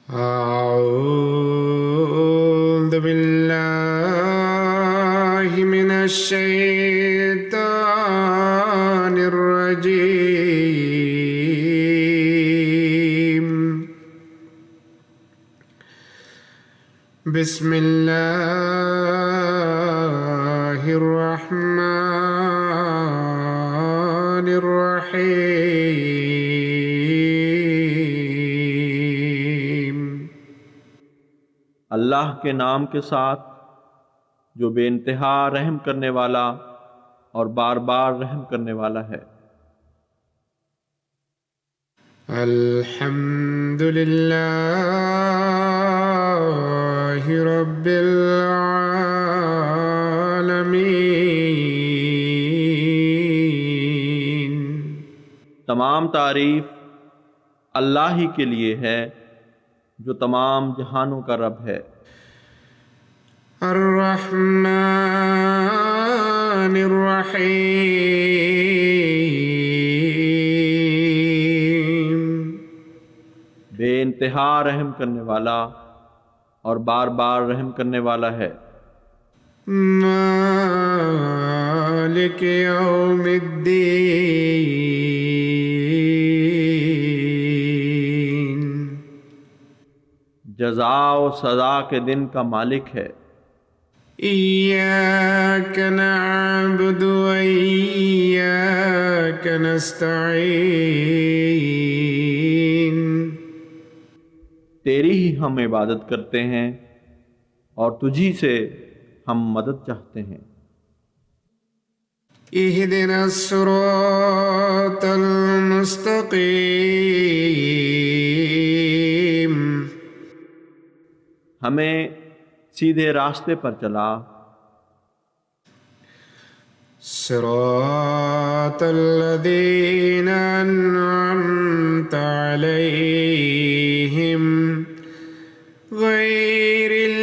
أعوذ بالله من الشيطان الرجيم. بسم الله الرحمن الرحيم. अल्लाह के नाम के साथ जो बेइंतहा रहम करने वाला और बार बार रहम करने वाला है। अल्हम्दुलिल्लाहि रब्बिल आलमीन। तमाम तारीफ अल्लाह ही के लिए है जो तमाम जहानों का रब है। अर्रहमानिर रहीम। बेइंतहा रहम करने वाला और बार बार रहम करने वाला है। मालिक यौमिद्दीन। जज़ा और सज़ा के दिन का मालिक है। इय्याक नअबुदु व इय्याक नस्तईन। तेरी ही हम इबादत करते हैं और तुझी से हम मदद चाहते हैं। इहदिनस सिरातल मुस्तकीम। हमें सीधे रास्ते पर चला। सिरातल लज़ीना अन्अमत अलैहिम गैरिल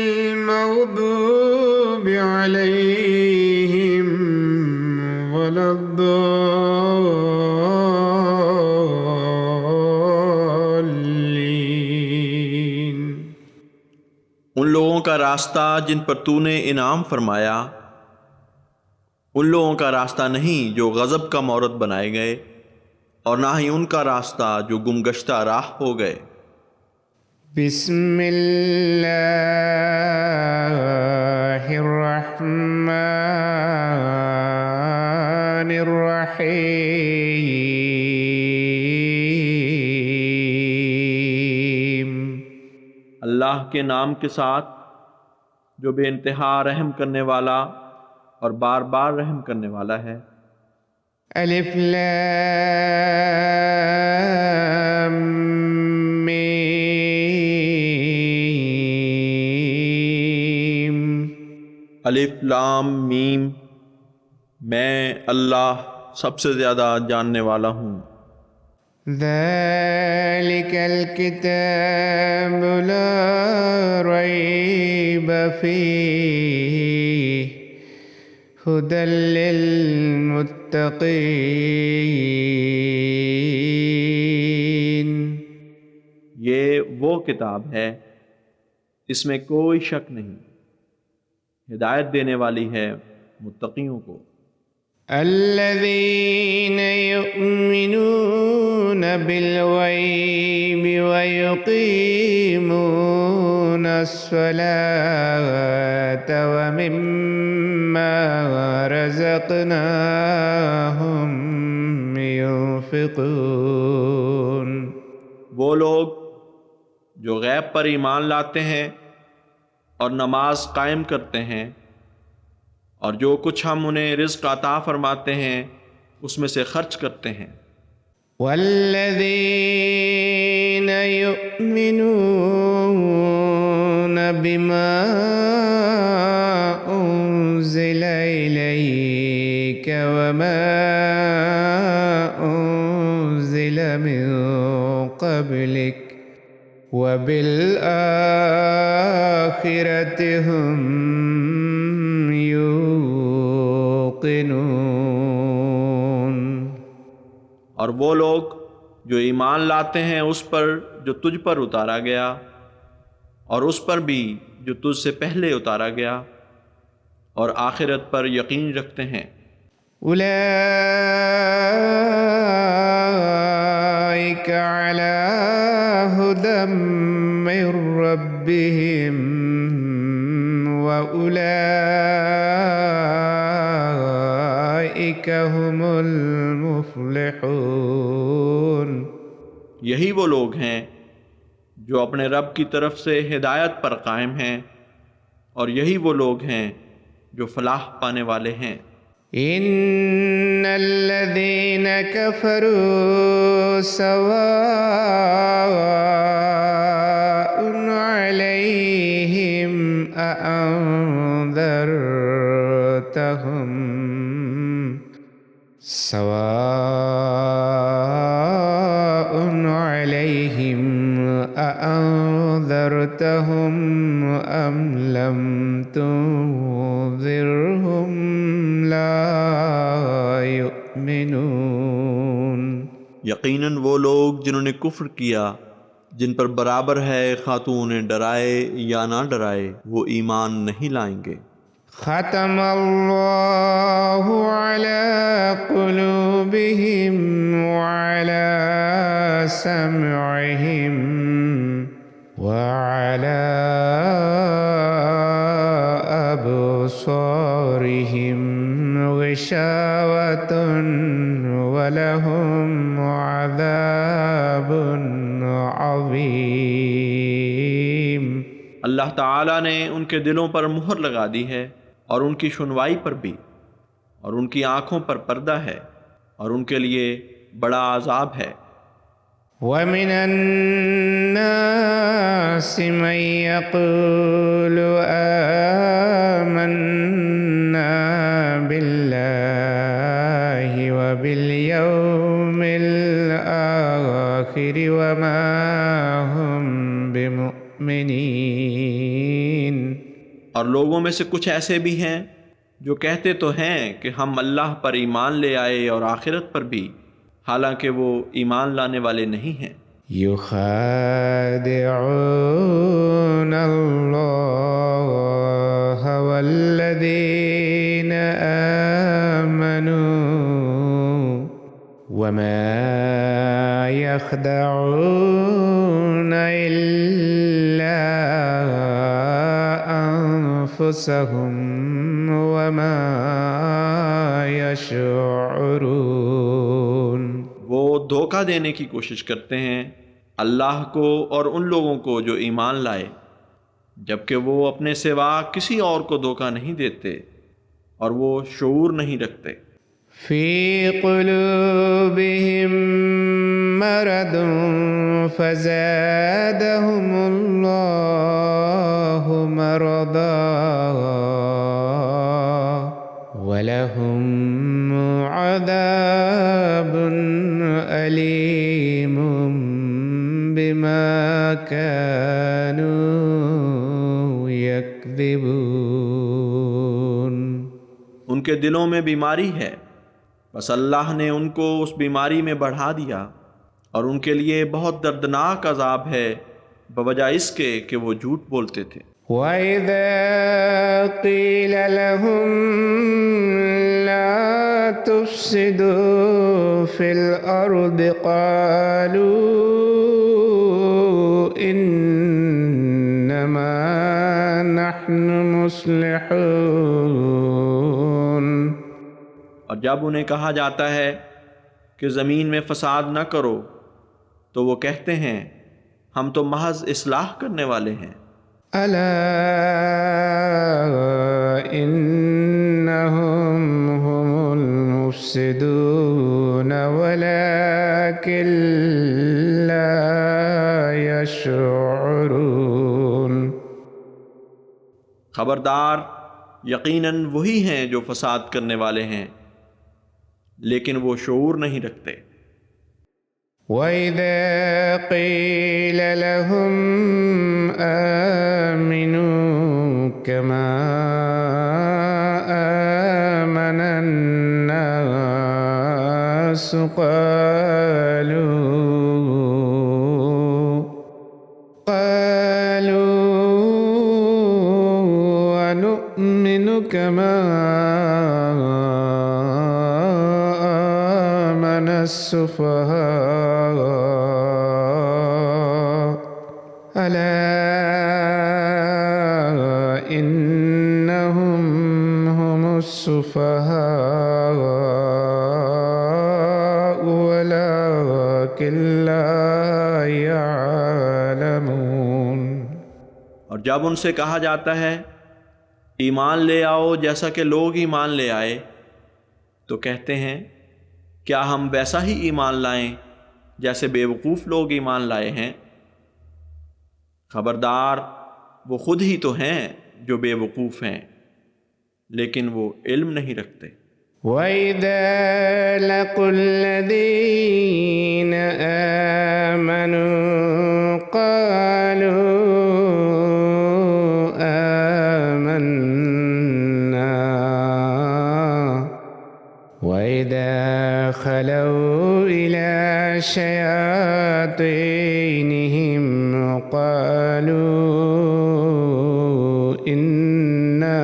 मग़दूबि अलैहिम वलद्दल्लीन। उन लोगों का रास्ता जिन पर तूने इनाम फरमाया, उन लोगों का रास्ता नहीं जो गज़ब का मौरद बनाए गए, और ना ही उनका रास्ता जो गुमगश्ता राह हो गए। बिस्मिल्लाहिर रहमानिर रहीम। अल्लाह के नाम के साथ जो बेइंतहा रहम करने वाला और बार बार रहम करने वाला है। अलिफ लाम मीम। अलिफ लाम मीम। मैं अल्लाह सबसे ज़्यादा जानने वाला हूँ। ज़ालिकल किताबु ला रैब फ़ीहि हुदल लिल मुत्तक़ीन। ये वो किताब है, इसमें कोई शक नहीं, हिदायत देने वाली है मुत्तक़ियों को। अल्लज़ीना युमिनून बिल गैबि व युक़ीमूनस सलात व मिम्मा रज़क़नाहुम युनफ़िक़ून। वो लोग जो गैब पर ईमान लाते हैं और नमाज कायम करते हैं, और जो कुछ हम उन्हें रिज़्क़ अता फरमाते हैं उसमें से खर्च करते हैं। वल्लज़ीना युमिनून बिमा उन्ज़िला इलैक व मा उन्ज़िला मिन क़ब्लिक व बिल आखिरति हुम यूक़िनून। और वो लोग जो ईमान लाते हैं उस पर जो तुझ पर उतारा गया और उस पर भी जो तुझसे पहले उतारा गया और आखिरत पर यकीन रखते हैं। उलाइक अला हुदम मिर रब्बिहिम व उलाइक हुमुल मुफ्लिहून। यही वो लोग हैं जो अपने रब की तरफ से हिदायत पर कायम हैं और यही वो लोग हैं जो फलाह पाने वाले हैं। इन्नल्लज़ीन कफ़रू सवाउन अलैहिम अअंज़रतहुम अम लम तुंज़िरहुम ला युमिनून। यकीनन वो लोग जिन्होंने कुफ्र किया, जिन पर बराबर है खा तू उन्हें डराए या ना डराए, वो ईमान नहीं लाएंगे। ख़तमल्लाहु अला क़ुलूबिहिम व अला समइहिम व अला अबसारिहिम गिशावतुन व लहुम अज़ाबुन अज़ीम। अल्लाह ताला ने उनके दिलों पर मुहर लगा दी है और उनकी सुनवाई पर भी, और उनकी आँखों पर पर्दा है और उनके लिए बड़ा अज़ाब है। वमिनन नासि मन यक़ूलु आमन्ना बिल्लाहि व बिल यौमिल आखिर व मा हुम बिमुमिनीन। और लोगों में से कुछ ऐसे भी हैं जो कहते तो हैं कि हम अल्लाह पर ईमान ले आए और आखिरत पर भी, हालांकि वो ईमान लाने वाले नहीं हैं। युखादिऊन अल्लाह वल्लज़ीना आमनू वमा यख़दऊन इल्ला अनफुसहुम वमा यशऊरून। वो धोखा देने की कोशिश करते हैं अल्लाह को और उन लोगों को जो ईमान लाए, जबकि वो अपने सिवा किसी और को धोखा नहीं देते और वो शऊर नहीं रखते। फ़ी क़ुलूबिहिम मरदुन फ़ज़ादहुमुल्लाहु मरदा वलहुम अज़ाबुन अलीमुम बिमा कानू यक्ज़िबून। उनके दिलों में बीमारी है, बस अल्लाह ने उनको उस बीमारी में बढ़ा दिया और उनके लिए बहुत दर्दनाक अजाब है बवजह इसके कि वो झूठ बोलते थे। वइज़ा क़ील लहुम ला तुफ़्सिदू फ़िल अर्दि क़ालू इन्नमा नहनु मुस्लिहून। और जब उन्हें कहा जाता है कि ज़मीन में फ़साद न करो, तो वो कहते हैं हम तो महज इस्लाह करने वाले हैं। अला इन्नहुम हुमुल मुफ़्सिदून वलाकिन ला यशऊरून। खबरदार, यकीनन वही हैं जो फ़साद करने वाले हैं, लेकिन वो शऊर नहीं रखते। वइज़ा क़ील लहुम आमिनू कमा आमनन नास क़ालू كما آمن السفهاء ألا إنهم هم السفهاء ولكن لا يعلمون। और जब उनसे कहा जाता है ईमान ले आओ जैसा कि लोग ईमान ले आए, तो कहते हैं क्या हम वैसा ही ईमान लाएं जैसे बेवकूफ़ लोग ईमान लाए हैं। खबरदार, वो खुद ही तो हैं जो बेवकूफ़ हैं, लेकिन वो इल्म नहीं रखते। وَإِذَا لَقُوا الَّذِينَ آمَنُوا قَالُوا آمَنَّا وَإِذَا خَلَوْا إِلَى شَيَاطِينِهِمْ قَالُوا إِنَّا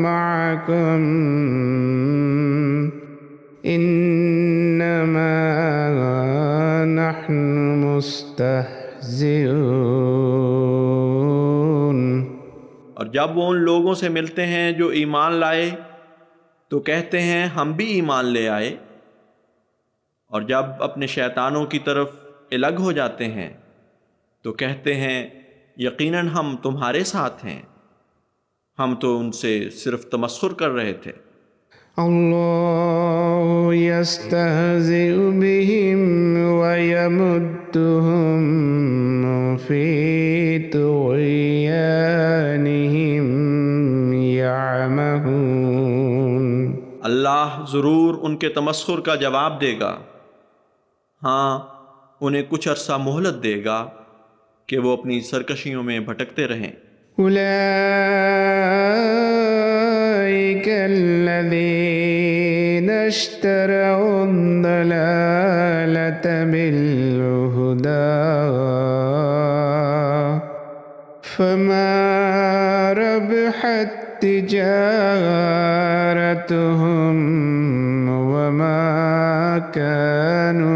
مَعَكُمْ إِنَّمَا نَحْنُ مُسْتَهْزِئُونَ। और जब वो उन लोगों से मिलते हैं जो ईमान लाए, तो कहते हैं हम भी ईमान ले आए, और जब अपने शैतानों की तरफ अलग हो जाते हैं तो कहते हैं यकीनन हम तुम्हारे साथ हैं, हम तो उनसे सिर्फ तमस्खुर कर रहे थे। अल्लाहु यस्तहज़िउ बिहिम व यमुद्दुहुम फी तुग़यानिहिम यअमहून। अल्लाह ज़रूर उनके तमस्खुर का जवाब देगा। हाँ, उन्हें कुछ अरसा मोहलत देगा कि वो अपनी सरकशियों में भटकते रहें। उलाइका अल्लज़ीना इश्तरौ अद-दलालता बिल-हुदा फमा रबहत तिजारतुहुम वमा कानू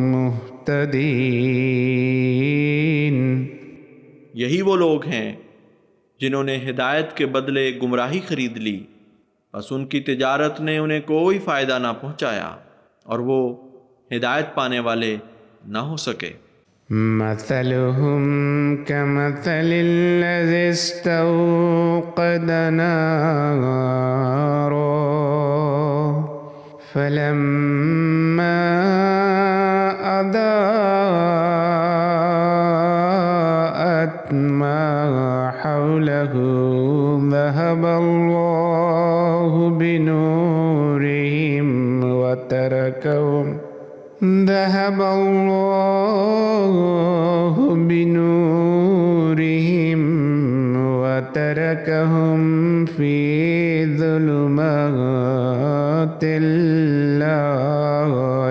मुहतदीन। यही वो लोग हैं जिन्होंने हिदायत के बदले गुमराही खरीद ली, बस उनकी तिजारत ने उन्हें कोई फ़ायदा ना पहुँचाया और वो हिदायत पाने वाले ना हो सके। मसलुहुम कमसलिल्लज़ी इस्तौक़द नारा फलम्मा अज़ाअत मा हौलहु ज़हबल्लाहु बिनूरिहिम व तरकहुम फी ज़ुलुमातिन ला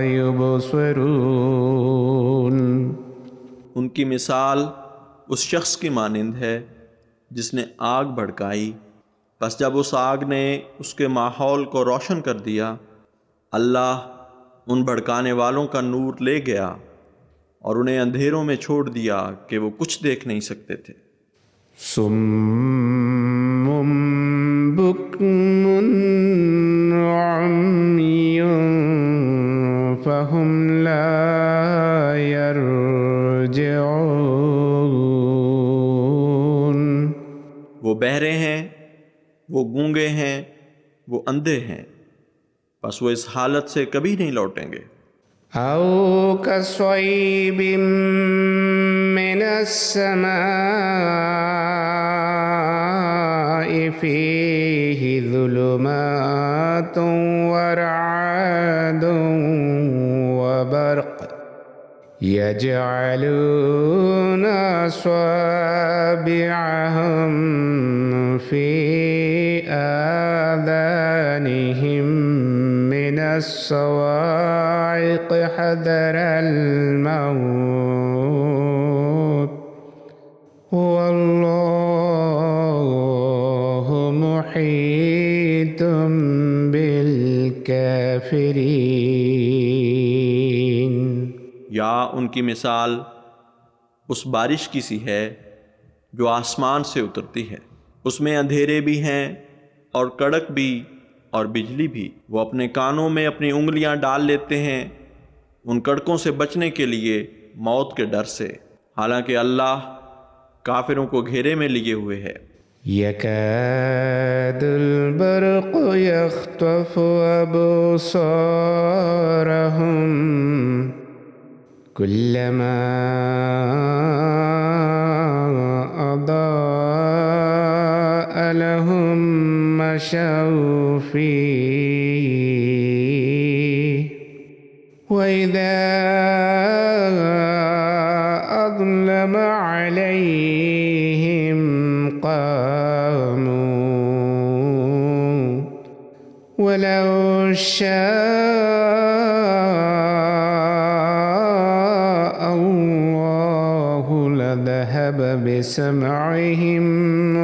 युबसिरून। उनकी मिसाल उस शख्स की मानिंद है जिसने आग भड़काई, बस जब उस आग ने उसके माहौल को रोशन कर दिया, अल्लाह उन भड़काने वालों का नूर ले गया और उन्हें अंधेरों में छोड़ दिया कि वो कुछ देख नहीं सकते थे। सुम्मुम बुक्मुन उम्युन फहुम ला यरजिऊन। वो बहरे हैं, वो गूंगे हैं, वो अंधे हैं, बस वो इस हालत से कभी नहीं लौटेंगे। औ कसय्यिबिम मिनस समाइ फीहि ज़ुलुमातुन व रअदुन व बर्क़ यजअलूना अस्वाबिअहुम फी आज़ानिहिम मिनस-सवाइक़ हज़रल मौत वल्लाहु أحيتم بالكافرين या उनकी मिसाल उस बारिश की सी है जो आसमान से उतरती है, उसमें अंधेरे भी हैं और कड़क भी और बिजली भी। वो अपने कानों में अपनी उंगलियां डाल लेते हैं उन कड़कों से बचने के लिए मौत के डर से, हालांकि अल्लाह काफिरों को घेरे में लिए हुए है। يكاد البرق يخطف أبصارهم كلما أضاء لهم مشوا فيه وإذا أظلم عليهم قاموا ولو شاء الله لذهب بسمعهم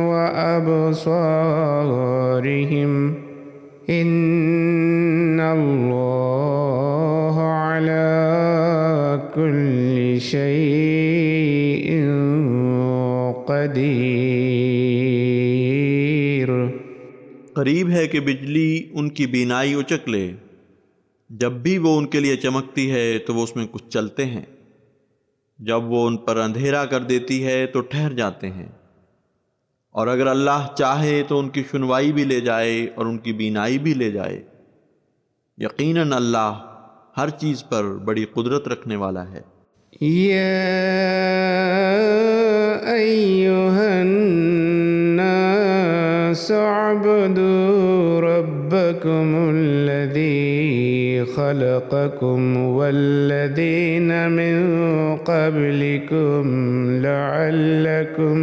وأبصارهم إن الله على كل شيء قدير। करीब है कि बिजली उनकी बीनाई उचक ले, जब भी वो उनके लिए चमकती है तो वो उसमें कुछ चलते हैं, जब वो उन पर अंधेरा कर देती है तो ठहर जाते हैं, और अगर अल्लाह चाहे तो उनकी सुनवाई भी ले जाए और उनकी बीनाई भी ले जाए। यकीनन अल्लाह हर चीज़ पर बड़ी कुदरत रखने वाला है। या अय्युहन्नास अअबुदू रब्बकुमुल्लज़ी खलक़कुम वल्लज़ीन मिन क़ब्लिकुम लअल्लकुम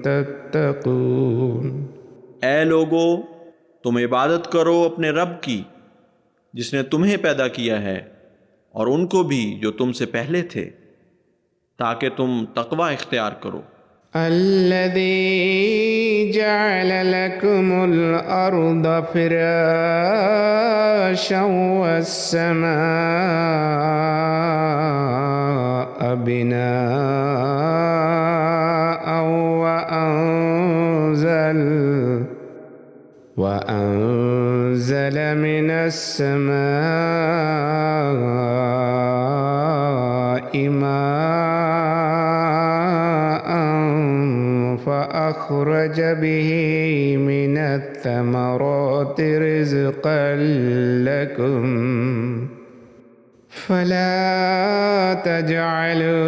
तत्तक़ून। ऐ लोगो, तुम इबादत करो अपने रब की जिसने तुम्हें पैदा किया है और उनको भी जो तुमसे पहले थे, ताकि तुम तक़वा इख्तियार करो। अल्लज़ी जअल लकुमुल अर्द फ़िराशं वस्समाअ बिनाअन वअंज़ल मिनस समाइ माअन फ़अख़रज बिही मिनत थमराति रिज़क़न लकुम फ़ला तजअलू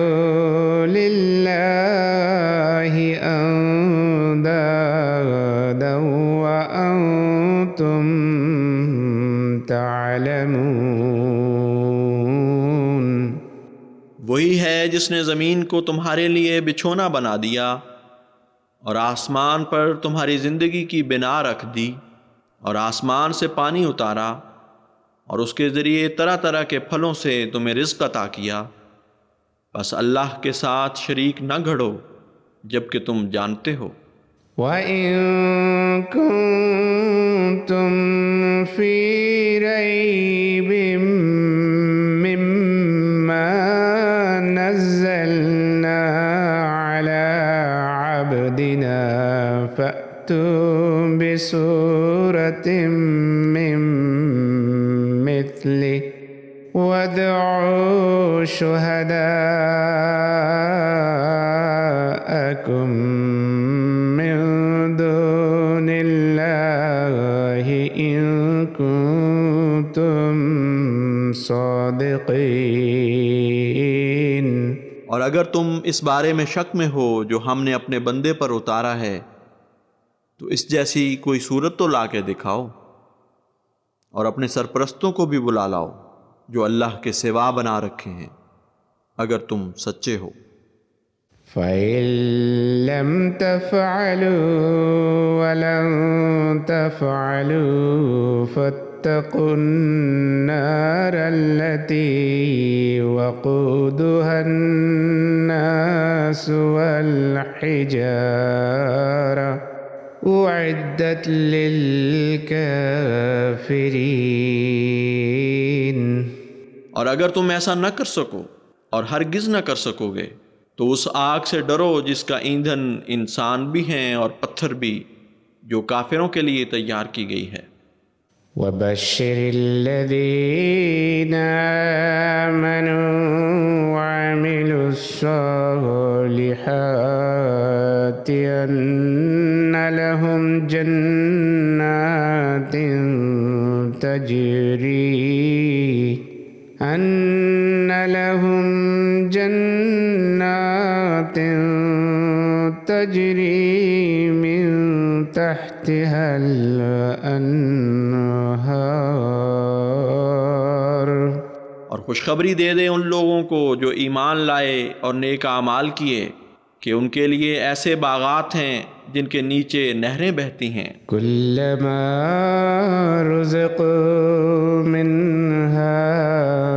लिल्लाहि अंदादन वअंतुम तालमून। वही है जिसने ज़मीन को तुम्हारे लिए बिछोना बना दिया और आसमान पर तुम्हारी ज़िंदगी की बिना रख दी, और आसमान से पानी उतारा और उसके ज़रिए तरह तरह के फलों से तुम्हें रिज़्क़ अता किया। बस अल्लाह के साथ शरीक न घड़ो जबकि तुम जानते हो। वइन कुंतुम फी रैबिम मिम्मा नज़्ज़लना अला अब्दिना फ़अतू बिसूरतिम मिन मिस्लिहि वदउ शुहदाअकुम मिन दुनिल्लाहि इन कुंतुम सादिक़ीन। और अगर तुम इस बारे में शक में हो जो हमने अपने बंदे पर उतारा है, तो इस जैसी कोई सूरत तो ला के दिखाओ, और अपने सरपरस्तों को भी बुला लाओ जो अल्लाह के सिवा बना रखे हैं, अगर तुम सच्चे हो। फ़इन लम तफ़अलू वलन तफ़अलू फ़त्तक़ुन नार अल्लती वक़ूदुहन नास वल हिजारा उअद्दत लिलकाफिरीन। और अगर तुम ऐसा न कर सको और हरगिज़ न कर सकोगे तो उस आग से डरो जिसका ईंधन इंसान भी हैं और पत्थर भी, जो काफिरों के लिए तैयार की गई है। वबश्शिरिल्लज़ीना आमनू वअमिलुस्सालिहाति अन्ना लहुम जन्नातिन तजरी मिन तहतिहल अन्हार। और खुशखबरी दे दे उन लोगों को जो ईमान लाए और नेक आमाल किए कि उनके लिए ऐसे बागात हैं जिनके नीचे नहरें बहती हैं। कुल्लमा रुज़िक़ू मिन्हा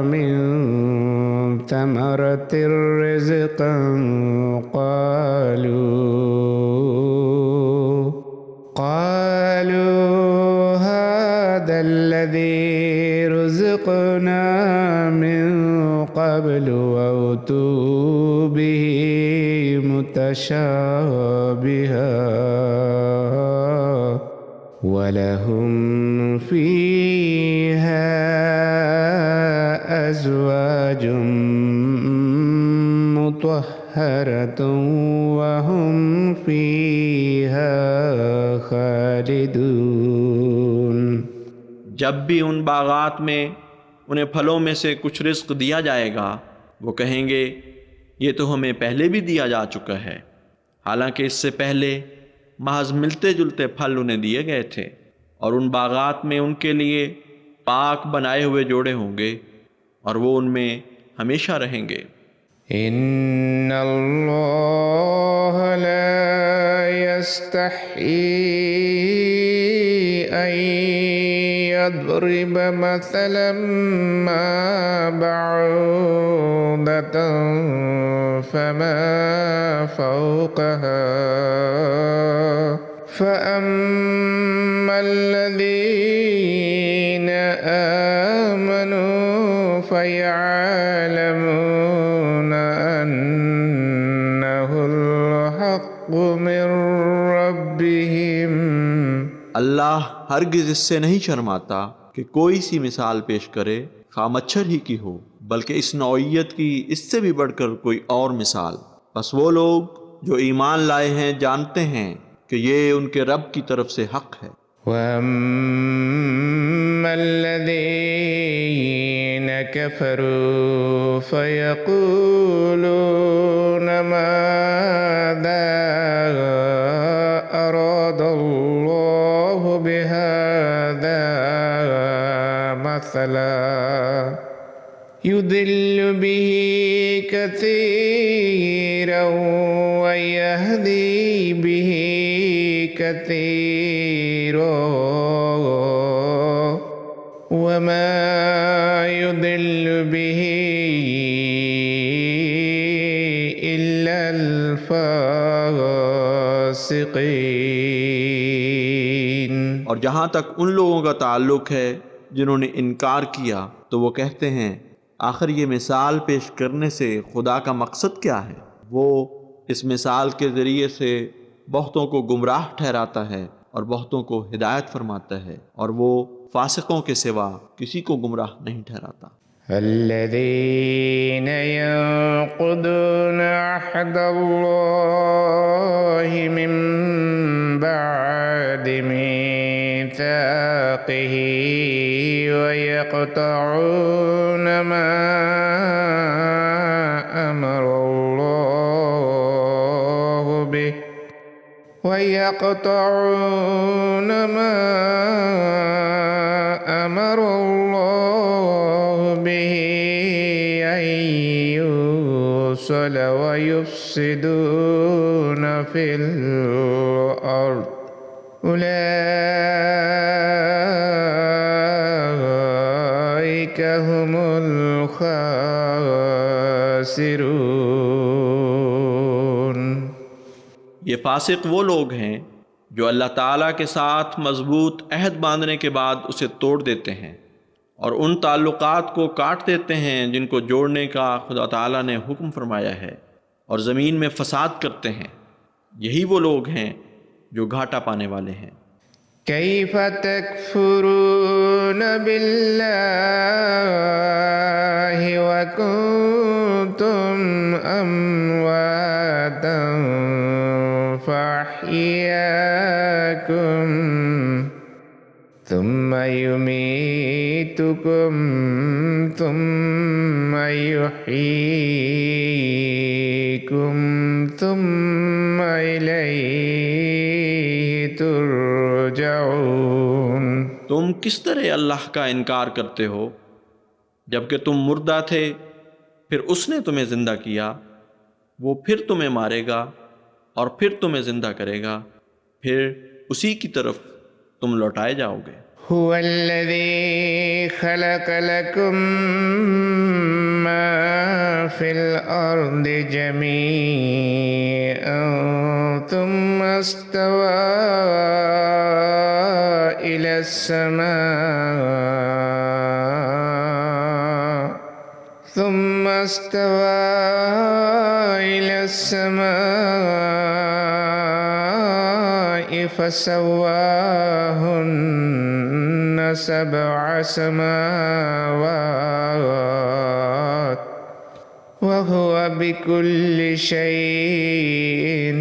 मिन समरतिर रिज़्क़न क़ालू हाज़ल्लज़ी रुज़िक़ना मिन क़ब्लु वअतू बिही मुतशाबिहा वलहुम फ़ीहा अज़वाजुम मुतहहरतुन वहुम फ़ीहा खालिदून। जब भी उन बागात में उन्हें फलों में से कुछ रिज़्क़ दिया जाएगा, वो कहेंगे ये तो हमें पहले भी दिया जा चुका है, हालांकि इससे पहले महज मिलते जुलते फल उन्हें दिए गए थे। और उन बागात में उनके लिए पाक बनाए हुए जोड़े होंगे और वो उनमें हमेशा रहेंगे। इन्नल्लाह ला यस्तही अन यद्रिब मसलन मा बअूदतन फमा फौक़हा फ़अम्मल्लज़ीन आमनू फ़यअलमून अन्नहुल हक़्क़ु मिर रब्बिहिम। अल्लाह हरगिज़ इससे नहीं शर्माता कि कोई सी मिसाल पेश करे, खा मच्छर ही की हो, बल्कि इस नौइयत की इससे भी बढ़कर कोई और मिसाल। बस वो लोग जो ईमान लाए हैं जानते हैं कि ये उनके रब की तरफ से हक है। वअम्मल्लज़ीन कफ़रू फ़यक़ूलून माज़ा अरादल्लाहु बिहाज़ा मसला युदिल्लु बिही कसीरन व यहदी बिही कसीरन वमा युदिल्लु बिही इल्लल फ़ासिक़ीन। और जहाँ तक उन लोगों का ताल्लुक़ है जिन्होंने इनकार किया, तो वो कहते हैं आखिर ये मिसाल पेश करने से खुदा का मकसद क्या है? वो इस मिसाल के ज़रिए से बहुतों को गुमराह ठहराता है और बहुतों को हिदायत फरमाता है, और वो फासिकों के सिवा किसी को गुमराह नहीं ठहराता। الذين ينقضون عهد الله من بعد ميثاقه ويقطعون ما أمر الله به ويقطعون ما أمر الله به أن يوصل ويفسدون في الأرض أولئك هم الخاسرون। ये फासिक वो लोग हैं जो अल्लाह ताला के साथ मजबूत अहद बांधने के बाद उसे तोड़ देते हैं और उन ताल्लुकात को काट देते हैं जिनको जोड़ने का खुदा ताला ने हुक्म फरमाया है और ज़मीन में फसाद करते हैं। यही वो लोग हैं जो घाटा पाने वाले हैं। कैफ़ तकफ़ुरून बिल्लाहि व कुन्तुम अम्वातन फ़अह्याकुम थुम्मा युमीतुकुम थुम्मा युह्यीकुम थुम्मा इलैहि तुरजऊन। तुम किस तरह अल्लाह का इनकार करते हो जबकि तुम मुर्दा थे, फिर उसने तुम्हें ज़िंदा किया, वो फिर तुम्हें मारेगा और फिर तुम्हें ज़िंदा करेगा, फिर उसी की तरफ तुम लौटाए जाओगे। हुवल्लज़ी खलक़ लकुम मा फ़िल अर्दि जमीअन थुम्मा इस्तवा इलस समाइ फसव्वाहुन्न सबअ समावात व हुवा बिकुल्लि शैइन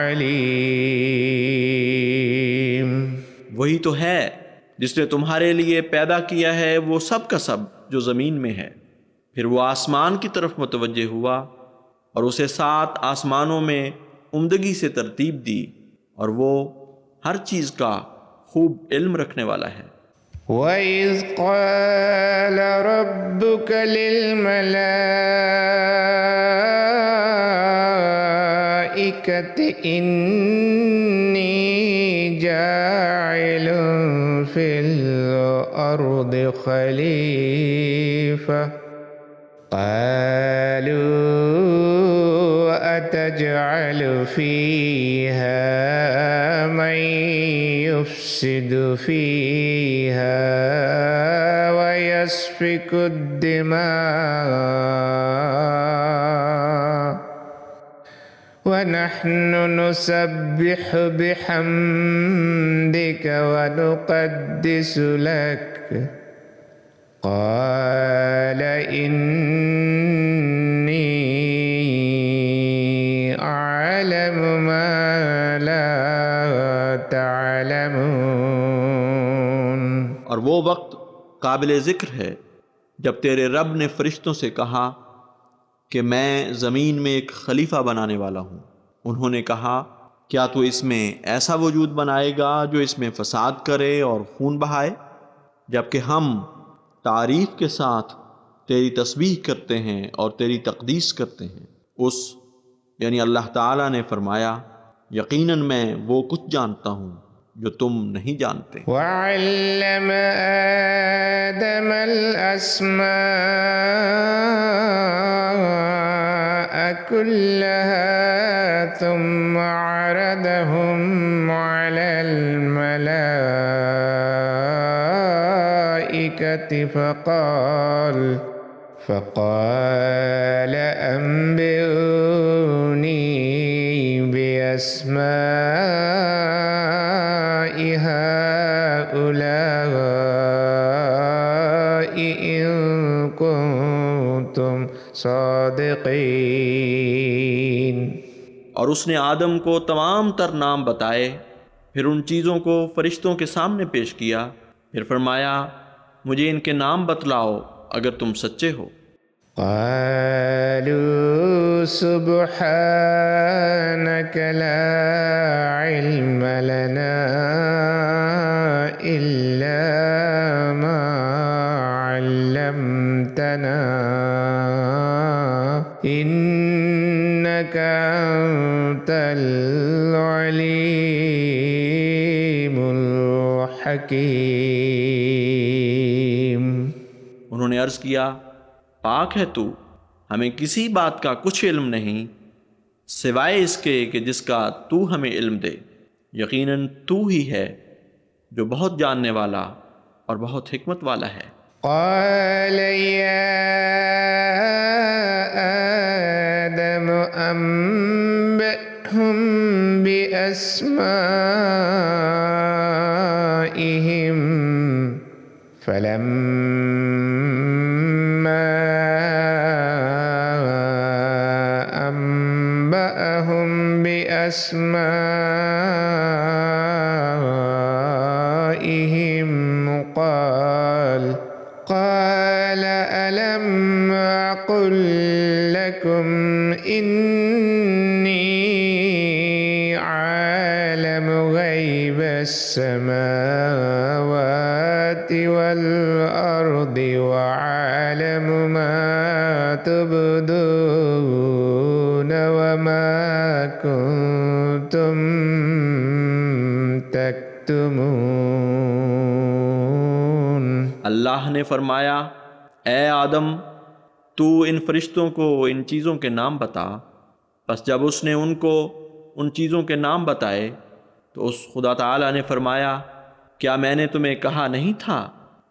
अलीम। वही तो है जिसने तुम्हारे लिए पैदा किया है वो सब का सब जो ज़मीन में है। फिर वो आसमान की तरफ मुतवज्जे हुआ और उसे 7 आसमानों में उम्दगी से तरतीब दी और वो हर चीज़ का खूब इल्म रखने वाला है। वइज़ क़ाल रब्बुक लिल-मलाइकति इन्नी जाइलुन फिल अर्दि खलीफा क़ालू अतजअलु फ़ीहा मन युफ़्सिदु फ़ीहा व यस्फ़िकु द्दिमाअ व नहनु नुसब्बिहु बिहम्दिक व नुक़द्दिसु लक क़ाल इन्नी अअलमु मा ला तअलमून। और वो वक्त काबिल ज़िक्र है जब तेरे रब ने फरिश्तों से कहा कि मैं ज़मीन में एक खलीफा बनाने वाला हूँ। उन्होंने कहा, क्या तू इसमें ऐसा वजूद बनाएगा जो इसमें फ़साद करे और खून बहाए? जबकि हम तारीफ़ के साथ तेरी तस्बीह करते हैं और तेरी तक़दीस करते हैं। उस यानी अल्लाह ताला ने फरमाया, यकीनन मैं वो कुछ जानता हूँ जो तुम नहीं जानते। वअल्लम आदमल अस्माअ कुल्लहा थुम्मा अरदहुम अलल मलाइकति फ़क़ाल अम्बिऊनी बिअस्माइ हाउलाइ इन कुन्तुम सादिक़ीन। और उसने आदम को तमाम तर नाम बताए, फिर उन चीज़ों को फरिश्तों के सामने पेश किया। फिर फरमाया, मुझे इनके नाम बतलाओ अगर तुम सच्चे हो। क़ालू सुब्हानक ला इल्म लना इल्ला मा अल्लमतना इन्नका अंतल अलीमुल हकीम। उन्होंने अर्ज़ किया, पाक है तू, हमें किसी बात का कुछ इल्म नहीं सिवाय इसके कि जिसका तू हमें इल्म दे। यकीनन तू ही है जो बहुत जानने वाला और बहुत हिकमत वाला है। قال يا آدم أنبئهم بأسمائهم فلما أنبأهم بأسمائهم قال ألم أقل لكم إني عالم غيب السماوات والأرض وعالم ما تبدون وما كنتم تكتمون। अल्लाह ने फरमाया, ए आदम, तू इन फरिश्तों को इन चीज़ों के नाम बता। बस जब उसने उनको उन चीज़ों के नाम बताए तो उस खुदा ताला ने फरमाया, क्या मैंने तुम्हें कहा नहीं था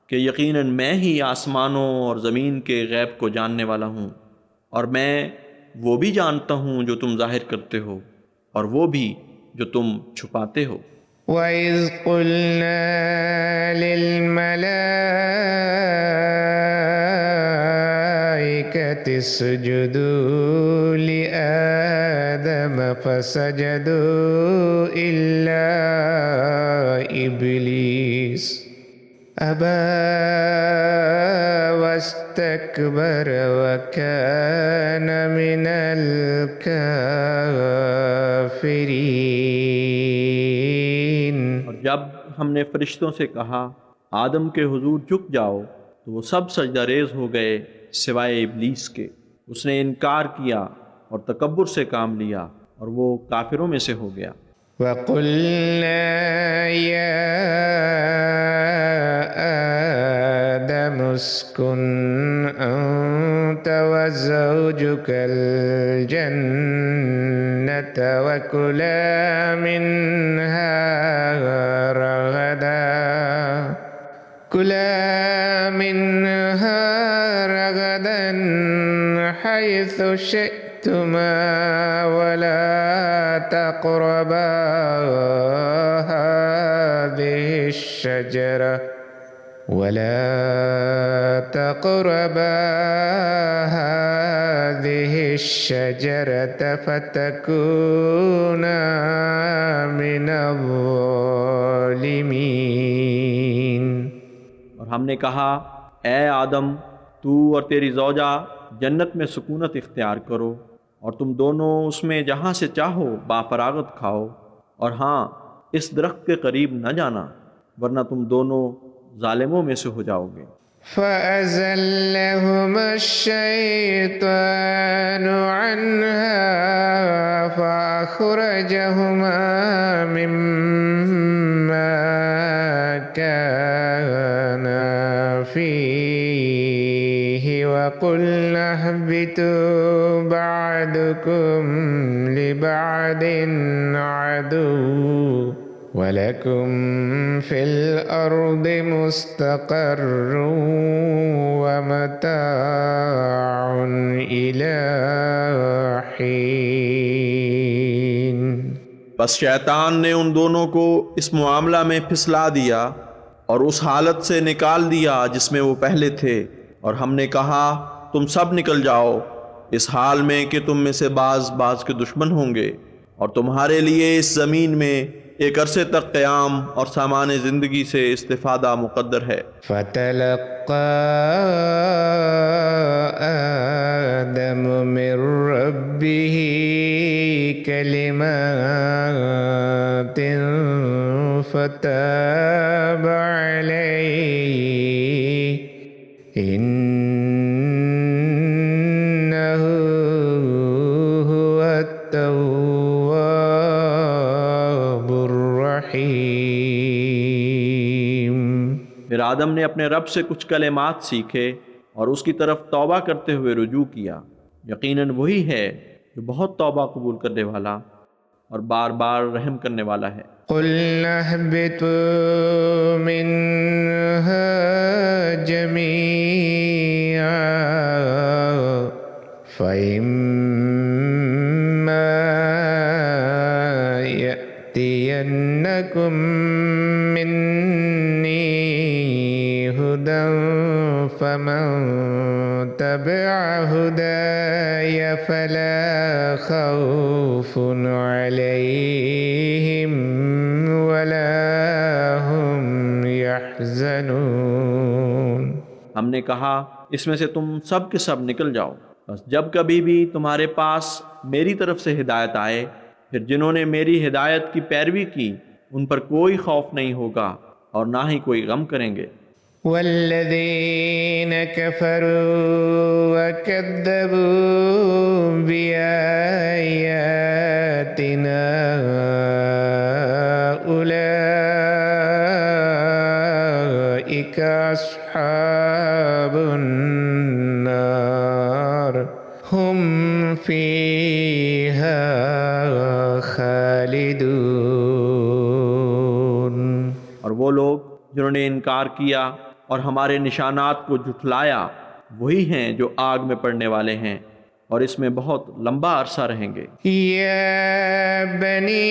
कि यकीनन मैं ही आसमानों और ज़मीन के गैब को जानने वाला हूँ, और मैं वो भी जानता हूँ जो तुम जाहिर करते हो और वो भी जो तुम छुपाते हो। وَإِذْ قُلْنَا لِلْمَلَائِكَةِ اسْجُدُوا لِآدَمَ فَسَجَدُوا إِلَّا إِبْلِيسَ أَبَى وَاسْتَكْبَرَ وَكَانَ مِنَ الْكَافِرِينَ। और जब हमने फरिश्तों से कहा आदम के हुजूर झुक जाओ तो वो सब सजदारेज हो गए सिवाय इब्लीस के। उसने इनकार किया और तकब्बुर से काम लिया और वो काफिरों में से हो गया। وَقُلْنَا يَا آدَمُ اسْكُنْ أَنْتَ وَزَوْجُكَ الْجَنَّةَ وَكُلَا منها رغدا حيث شئتما ولا تقربا هذه الشجرة فتكونا من الظالمين। और हमने कहा, ए आदम, तू और तेरी ज़ौजा जन्नत में सुकूनत इख्तियार करो और तुम दोनों उसमें जहाँ से चाहो बाफरागत खाओ, और हाँ, इस दरख्त के करीब न जाना वरना तुम दोनों जालिमों में से हो जाओगे। فأزلهما الشيطان عنها فأخرجهما مما كانا فيه وقلنا اهبطوا بعضكم لبعض عدو ولكم في الأرض مستقر ومتاع إلى حين। बस शैतान ने उन दोनों को इस मामला में फिसला दिया और उस हालत से निकाल दिया जिसमें वो पहले थे, और हमने कहा, तुम सब निकल जाओ इस हाल में कि तुम में से बाज के दुश्मन होंगे, और तुम्हारे लिए इस ज़मीन में एक अरसे तक क़याम और सामान ज़िंदगी से इस्तिफ़ादा मुक़द्दर है। फ़तलक़्क़ा आदम मिन रब्बिही कलिमातिन फ़ताब अलैहि इन्नहु हुवत तव्वाबुर रहीम। फिर आदम ने अपने रब से कुछ कलिमात सीखे और उसकी तरफ तौबा करते हुए रुजू किया। यकीनन वही है जो बहुत तौबा कबूल करने वाला और बार बार रहम करने वाला है। قُلْنَا اهْبِطُوا مِنْهَا جَمِيعًا فَإِمَّا يَأْتِيَنَّكُمْ مِنِّي هُدًى فَمَنْ تَبِعَ هُدَايَ فَلَا خَوْفٌ عَلَيْهِمْ وَلَا هُمْ يَحْزَنُونَ। हमने कहा इसमें से तुम सब के सब निकल जाओ, बस जब कभी भी तुम्हारे पास मेरी तरफ से हिदायत आए, फिर जिन्होंने मेरी हिदायत की पैरवी की उन पर कोई खौफ नहीं होगा और ना ही कोई गम करेंगे। वल्लज़ीन कफ़रू वकज़्ज़बू बिआयातिना उलाइका अस्हाबुन नार हुम फ़ीहा खालिदून। और वो लोग जिन्होंने इनकार किया और हमारे निशानात को झुठलाया वही हैं जो आग में पड़ने वाले हैं और इसमें बहुत लंबा अरसा रहेंगे। या बनी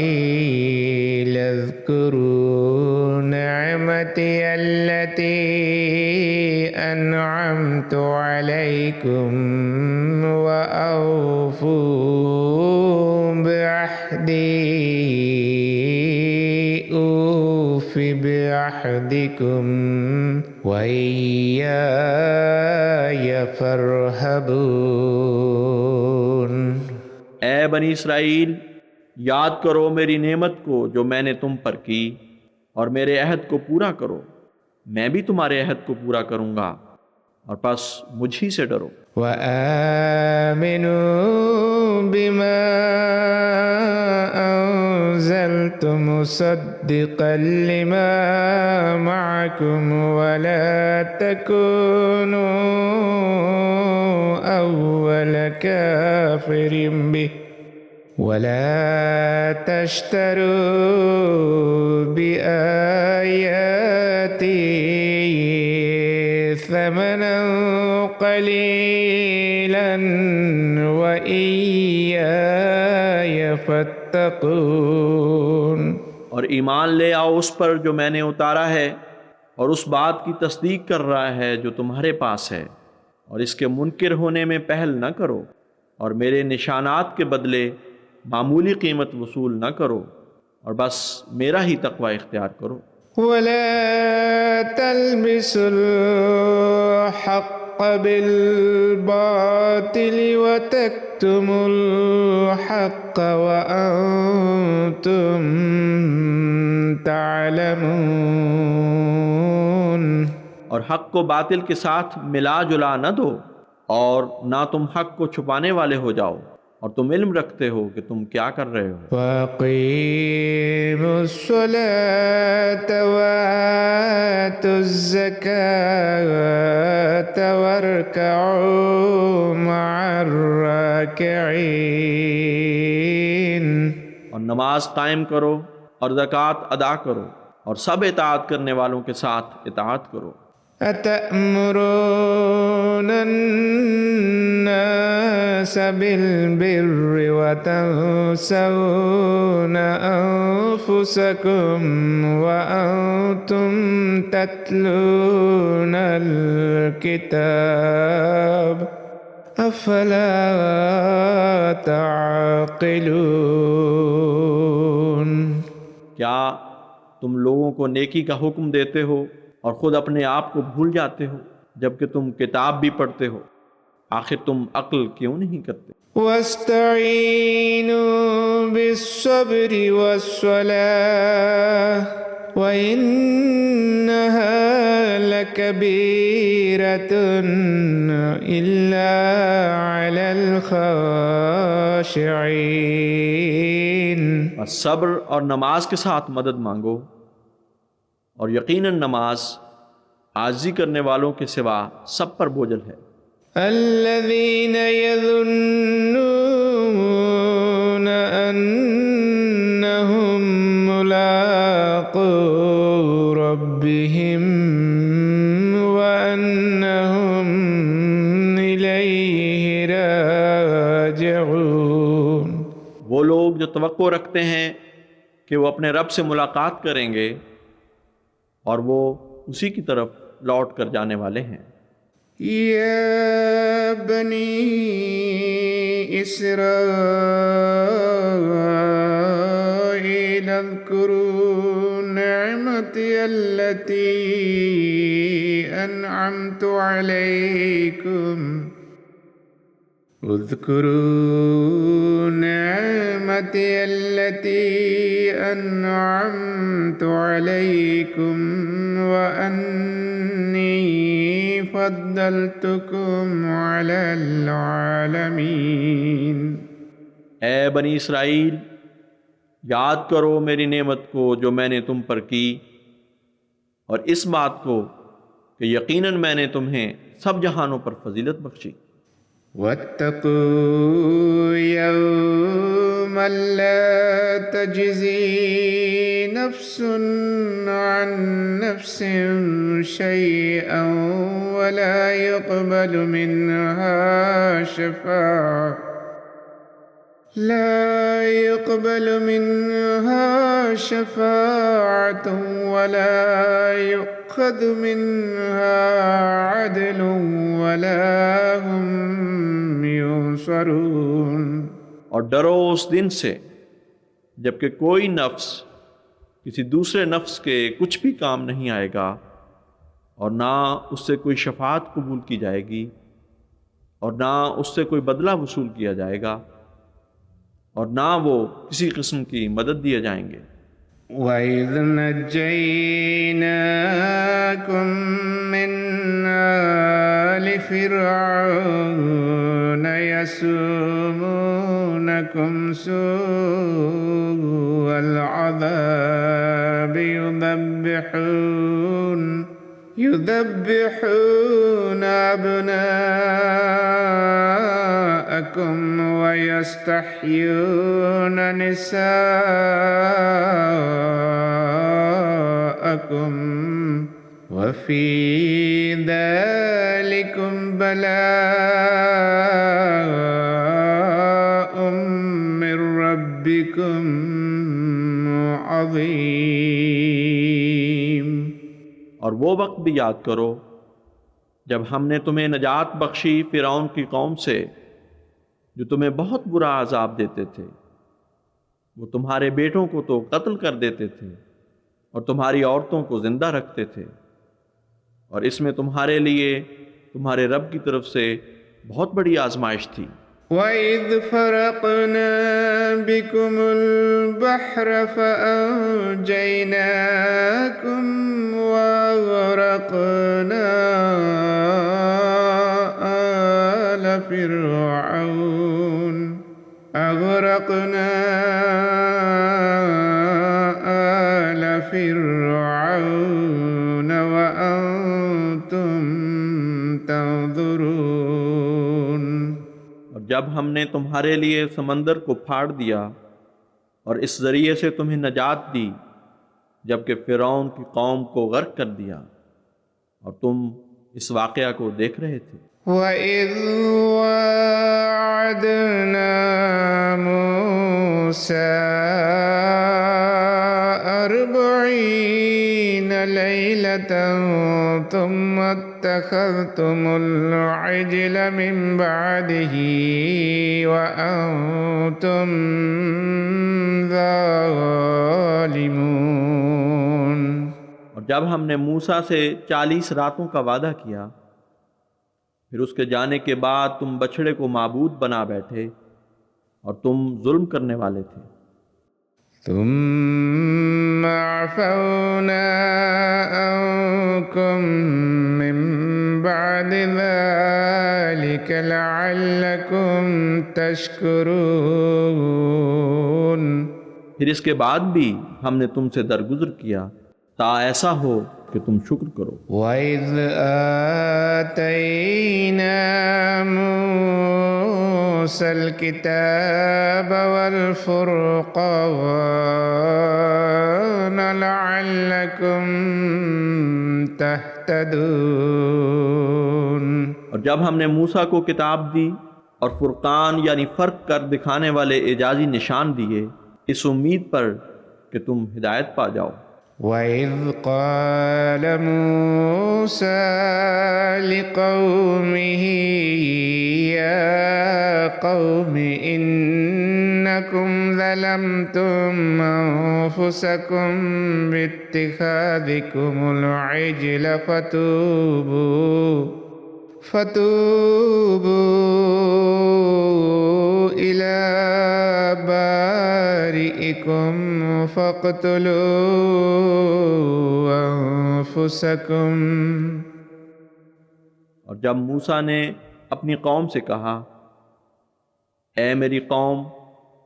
इस्राईल अज़्कुरू निअमती अल्लती अनअमतु अलैकुम व औफू बिअहदिकुम व इय्याय फरहबून। ए बनी इसराइल, याद करो मेरी नेमत को जो मैंने तुम पर की और मेरे अहद को पूरा करो, मैं भी तुम्हारे अहद को पूरा करूँगा और बस मुझी से डरो। व आमिनू बिमा अंज़लतु मुसद्दिक़न लिमा मअकुम व ला तकूनू अव्वल काफ़िरिन बिही वला तश्तरू बिआयाती समनन क़लीलन व इय्याय फत्तक़ून। और ईमान ले आओ उस पर जो मैंने उतारा है और उस बात की तस्दीक कर रहा है जो तुम्हारे पास है, और इसके मुनकिर होने में पहल न करो और मेरे निशानात के बदले मामूली कीमत वसूल न करो और बस मेरा ही तक़वा इख्तियार करो। वला तल्बिसुल हक़्क़ बिल बातिल व तक्तुमुल हक़्क़ व अंतुम तालमून। और हक़ को बातिल के साथ मिला जुला न दो और ना तुम हक़ को छुपाने वाले हो जाओ और तुम इल्म रखते हो कि तुम क्या कर रहे हो। वक़ीमुस्सलात वआतुज़्ज़कात वरकऊ मअर्राकिईन। और नमाज कायम करो और ज़कात अदा करो और सब इताअत करने वालों के साथ इताअत करो। अतअमुरूनन्नास बिलबिर्रि व तंसौना अंफुसकुम व अंतुम तत्लूनल किताब अफला ताक़िलून। क्या तुम लोगों को नेकी का हुक्म देते हो और ख़ुद अपने आप को भूल जाते हो जबकि तुम किताब भी पढ़ते हो? आखिर तुम अक्ल क्यों नहीं करते? वस्तईनू बिस्सब्रि वस्सलाह व इन्नहा लकबीरतुन इल्ला अलल खाशिईन। और सब्र और नमाज के साथ मदद मांगो और यकीनन नमाज आजी करने वालों के सिवा सब पर बोझल है। الذين يظنون أنهم ملاقو ربهم وأنهم إليه راجعون। वो लोग जो तवक्को रखते हैं कि वो अपने रब से मुलाकात करेंगे और वो उसी की तरफ लौट कर जाने वाले हैं। يا بني إسرائيل اذكروا نعمتي التي أنعمت عليكم اذكروا نعمتي التي أنعمت عليكم وأني فضلتكم على العالمين। ए बनी इसराइल, याद करो मेरी नेमत को जो मैंने तुम पर की और इस बात को कि यकीनन मैंने तुम्हें सब जहानों पर फजीलत बख्शी। वत्तकू यौमन ला तजज़ी नफ्सुन अन नफ्सिन शैअन वला युक़बलु मिन्हा शफ़ाअह لا يقبل منها شفاعة ولا يؤخذ منها عدل ولا هم ينصرون। और डरो उस दिन से जबकि कोई नफ्स किसी दूसरे नफ्स के कुछ भी काम नहीं आएगा और ना उससे कोई शफात कबूल की जाएगी और ना उससे कोई बदला वसूल किया जाएगा और ना वो किसी किस्म की मदद दिए जाएंगे। وَإِذْ نَجَّيْنَاكُمْ مِنْ آلِ فِرْعَوْنَ يَسُومُونَكُمْ سُوءَ الْعَذَابِ يذبحون أبناءكم ويستحيون نساءكم وفي ذلكم بلاء من ربكم عظيم। और वो वक्त भी याद करो जब हमने तुम्हें नजात बख्शी फिरौन की कौम से जो तुम्हें बहुत बुरा अजाब देते थे। वो तुम्हारे बेटों को तो कत्ल कर देते थे और तुम्हारी औरतों को जिंदा रखते थे और इसमें तुम्हारे लिए तुम्हारे रब की तरफ से बहुत बड़ी आजमाइश थी। وَإِذْ فَرَقْنَا بِكُمُ الْبَحْرَ فَأَنْجَيْنَاكُمْ وَأَغْرَقْنَا آلَ فِرْعَوْنَ وَأَنْتُمْ تَنْظُرُونَ। और जब हमने तुम्हारे लिए समंदर को फाड़ दिया और इस जरिए से तुम्हें नजात दी जबकि फिरौन की कौम को गर्क कर दिया और तुम इस वाक़या को देख रहे थे। وَإِذْ وَاعَدْنَا مُوسَىٰ 40 ليلة ثم اتخذتم العجل من بعده وأنتم ظالمون। और जब हमने मूसा से 40 रातों का वादा किया फिर उसके जाने के बाद तुम बछड़े को माबूद बना बैठे और तुम जुल्म करने वाले थे। ثم عفونا عنكم من بعد ذلك لعلكم تشكرون। फिर इसके बाद भी हमने तुमसे दरगुजर किया ता ऐसा हो कि तुम शुक्र करो। وَإِذْ آتَيْنَا موسى الكتاب والفرقان لعلكم تهتدون। और जब हमने मूसा को किताब दी और फुरकान यानी फ़र्क कर दिखाने वाले एजाजी निशान दिए, इस उम्मीद पर कि तुम हिदायत पा जाओ। وَإِذْ قَالَ مُوسَى لِقَوْمِهِ يَا قَوْمِ إِنَّكُمْ ظَلَمْتُمْ أَنفُسَكُمْ بِاتِّخَاذِكُمُ الْعِجْلَ فتوبوا إلى بارئكم فاقتلوا أنفسكم۔ और जब मूसा ने अपनी कौम से कहा, ऐ मेरी कौम,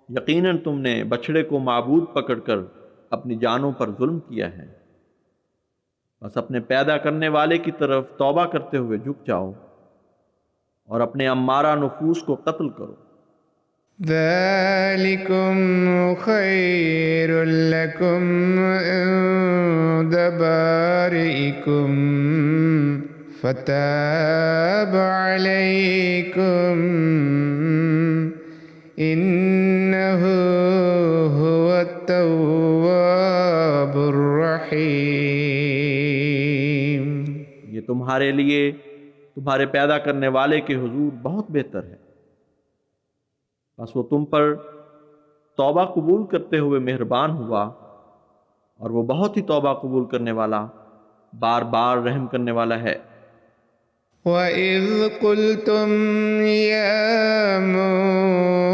यकीनन तुमने बछड़े को माबूद पकड़कर अपनी जानों पर जुल्म किया है, बस अपने पैदा करने वाले की तरफ तौबा करते हुए झुक जाओ और अपने अम्मारा नफूस को कत्ल करो। ذَلِكُمْ خَيْرٌ لَكُمْ عِنْدَ بَارِئِكُمْ فَتَابَ عَلَيْكُمْ إِنَّهُ هُوَ التَّوَّابُ الرَّحِيمُ। ये तुम्हारे लिए तुम्हारे पैदा करने वाले के हुजूर बहुत बेहतर है, बस वो तुम पर तौबा कबूल करते हुए मेहरबान हुआ और वो बहुत ही तौबा कबूल करने वाला, बार बार रहम करने वाला है। وَإِذْ قُلْتُمْ يَا مُوسَى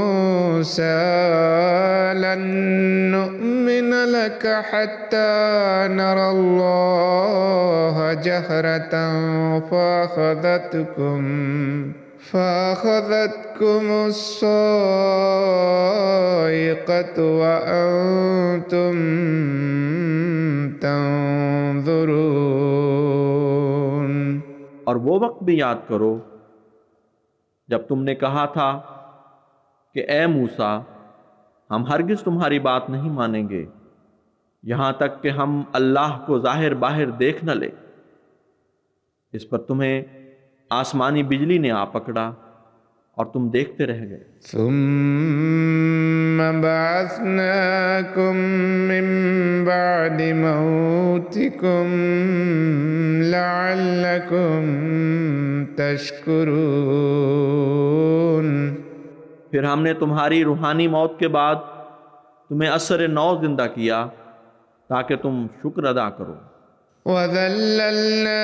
لَن نُّؤْمِنَ لَكَ حَتَّى نَرَى اللَّهَ جَهْرَةً فَأَخَذَتْكُمُ الصَّاعِقَةُ وَأَنْتُمْ تَنْظُرُونَ۔ और वो वक्त भी याद करो जब तुमने कहा था कि ए मूसा, हम हरगिज तुम्हारी बात नहीं मानेंगे यहाँ तक कि हम अल्लाह को ज़ाहिर बाहिर देख न ले। इस पर तुम्हें आसमानी बिजली ने आ पकड़ा और तुम देखते रह गए। ثُمَّ بَعَثْنَاكُم مِّن بَعْدِ مَوْتِكُمْ لَعَلَّكُمْ تَشْكُرُونَ। फिर हमने तुम्हारी रूहानी मौत के बाद तुम्हें असर नौ जिंदा किया ताकि तुम शुक्र अदा करो। وَذَلَّلْنَا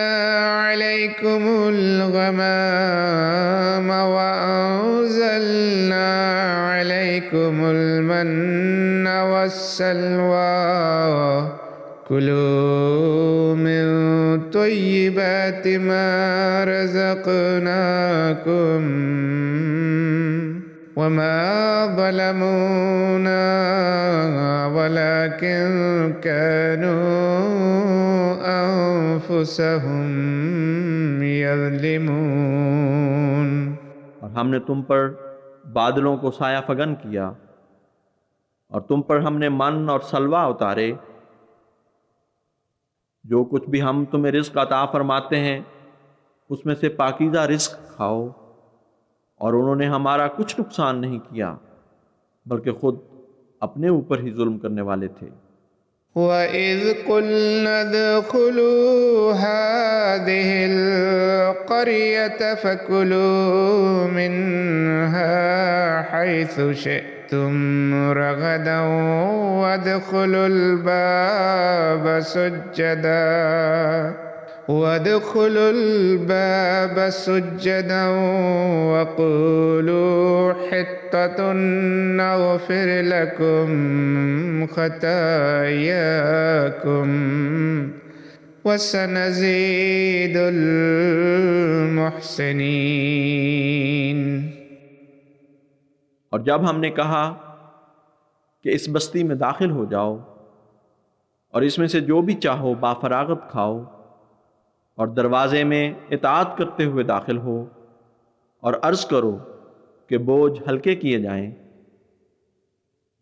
عَلَيْكُمُ الْغَمَامَ وَأَنزَلْنَا عَلَيْكُمُ الْمَنَّ وَالسَّلْوَىٰ كُلُوا مِن طَيِّبَاتِ مَا رَزَقْنَاكُمْ وَمَا ظَلَمُونَا وَلَكِن كَانُوا أَنفُسَهُمْ يَظْلِمُونَ। और हमने तुम पर बादलों को साया फगन किया और तुम पर हमने मन और सलवा उतारे। जो कुछ भी हम तुम्हें रिज़्क़ अता फरमाते हैं उसमें से पाकीज़ा रिज़्क़ खाओ, और उन्होंने हमारा कुछ नुकसान नहीं किया बल्कि खुद अपने ऊपर ही जुल्म करने वाले थे। وَإِذْ قُلْنَا ادْخُلُوا هَٰذِهِ الْقَرْيَةَ فَكُلُوا مِنْهَا حَيْثُ شِئْتُمْ رَغَدًا وَادْخُلُوا الْبَابَ سُجَّدًا وَقُولُوا حِطَّةٌ نَغْفِرْ لَكُمْ خَطَايَاكُمْ وَسَنَزِيدُ الْمُحْسِنِينَ۔ और जब हमने कहा कि इस बस्ती में दाखिल हो जाओ और इसमें से जो भी चाहो बाफरागत खाओ और दरवाजे में इताअत करते हुए दाखिल हो, और अर्ज़ करो कि बोझ हल्के किए जाएं।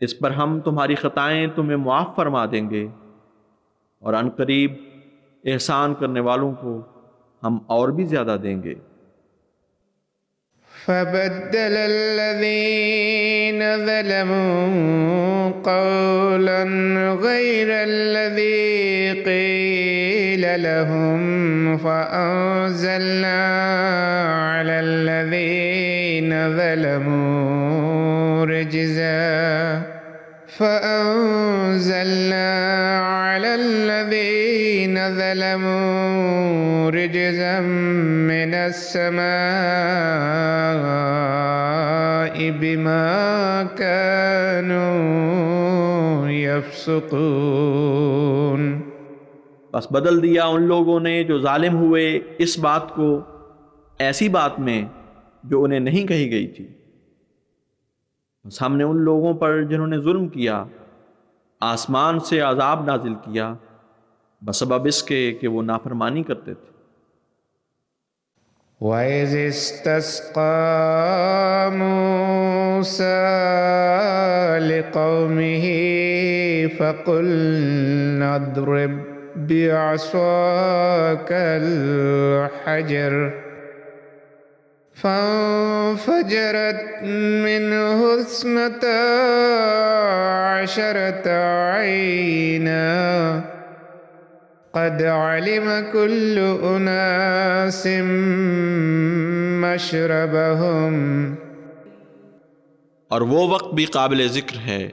इस पर हम तुम्हारी ख़ताएँ तुम्हें मुआफ़ फरमा देंगे और अनकरीब एहसान करने वालों को हम और भी ज़्यादा देंगे। فبدل الذين ظلموا قولا غير الذي قيل لهم فأنزلنا على الذين ظلموا رجزا من السماء بما كانوا يفسقون। बस बदल दिया उन लोगों ने जो जालिम हुए इस बात को ऐसी बात में जो उन्हें नहीं कही गई थी। बस हमने उन लोगों पर जिन्होंने जुल्म किया आसमान से अजाब नाजिल किया बसबब इसके कि वो नाफरमानी करते थे। وَإِذِ اسْتَسْقَىٰ مُوسَىٰ لِقَوْمِهِ فَقُلْنَا اضْرِب بِّعَصَاكَ الْحَجَرَ فانفجرت منه 12 عينا قد علم كل أناس مشربهم। और वो वक्त भी काबिल ज़िक्र है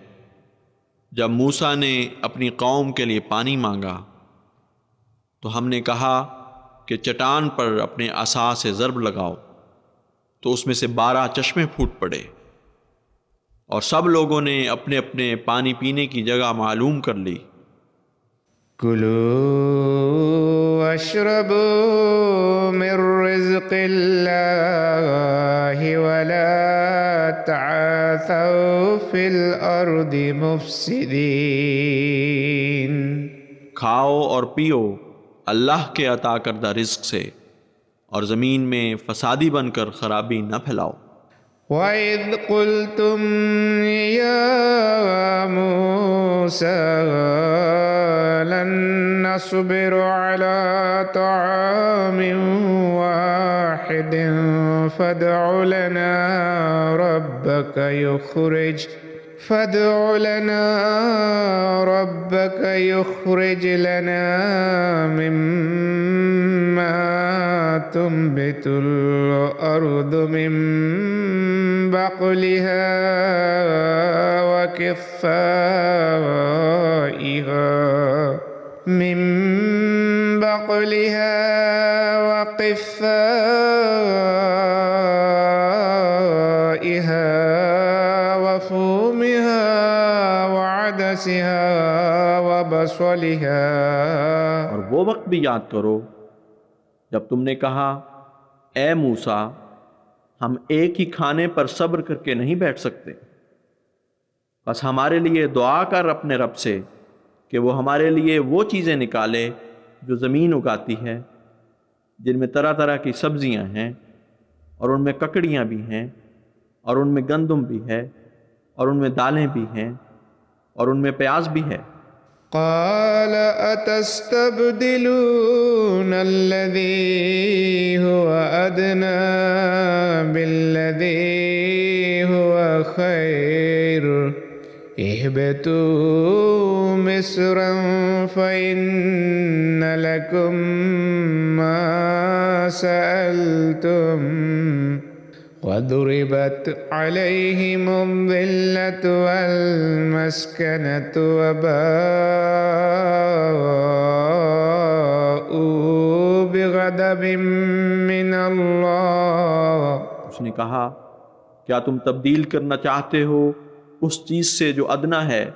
जब मूसा ने अपनी कौम के लिए पानी मांगा तो हमने कहा कि चट्टान पर अपने असा से ज़रब लगाओ तो उसमें से 12 चश्मे फूट पड़े और सब लोगों ने अपने अपने पानी पीने की जगह मालूम कर ली। कुलू वश्रबू मिन रिज़्क़िल्लाहि वला तअसौ फिल अर्दि मुफ़्सिदीन। खाओ और पियो अल्लाह के अता करदा रिज़्क़ से और ज़मीन में फसादी बनकर खराबी न फैलाओ। वइज़ क़ुल्तुम या मूसा लन नस्बिरु अला तआमिन वाहिदिन फदअ लना रब्बक युख़रिज लना मिम्मा तुंबितुल अर्दु मिन बक़लिहा व क़िफ़्फ़ाइहा व फ़ूमिहा व अदसिहा व बसलिहा। और वो वक्त भी याद करो जब तुमने कहा ए मूसा हम एक ही खाने पर सब्र करके नहीं बैठ सकते, बस हमारे लिए दुआ कर अपने रब से कि वो हमारे लिए वो चीज़ें निकाले जो ज़मीन उगाती है जिनमें तरह तरह की सब्ज़ियाँ हैं और उनमें ककड़ियाँ भी हैं और उनमें गंदम भी है और उनमें दालें भी हैं और उनमें प्याज भी है। क़ाल अतस्तब्दिलून अल्लज़ी हुवा अदना बिल्लज़ी हुवा खैर इहबितू मिस्रन फ़इन्न लकुम मा सअल्तुम वदुरिबत अलैहिमुज़्ज़िल्लतु वल्मस्कनतु वबाऊ बिग़ज़बिन मिनल्लाह। उसने कहा क्या तुम तब्दील करना चाहते हो उस चीज़ से जो अदना है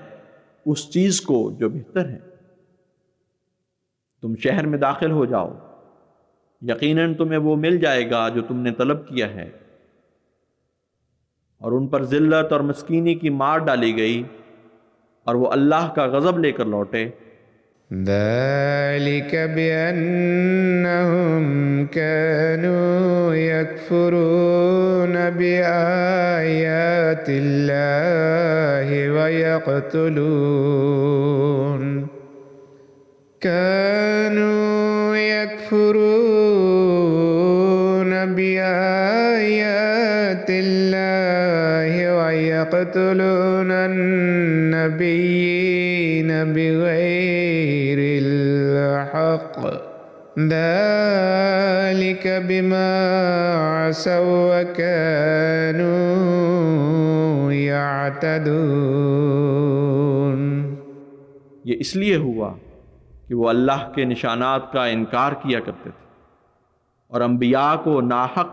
उस चीज़ को जो बेहतर है। तुम शहर में दाखिल हो जाओ, यकीनन तुम्हें वो मिल जाएगा जो तुमने तलब किया है। और उन पर ज़िल्लत और मस्कीनी की मार डाली गई और वो अल्लाह का गज़ब लेकर लौटे। ذلك بأنهم كانوا يكفرون بآيات الله كانوا يكفرون بآيات الله ويقتلون النبيين بغير الحق ذلك بما عصوا وكانوا يعتدون। ये इसलिए हुआ कि वो अल्लाह के निशानात का इनकार किया करते थे और अंबिया को नाहक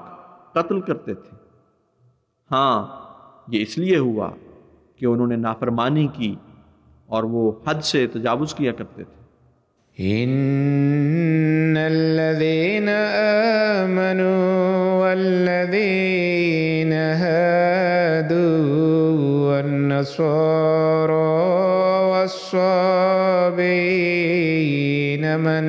कत्ल करते थे। हाँ, ये इसलिए हुआ कि उन्होंने नाफरमानी की और वो हद से तजावुज़ किया करते थे। इन्नल्लज़ीन आमनू वल्लज़ीन हादू वन्नसारा वस्साबीन मन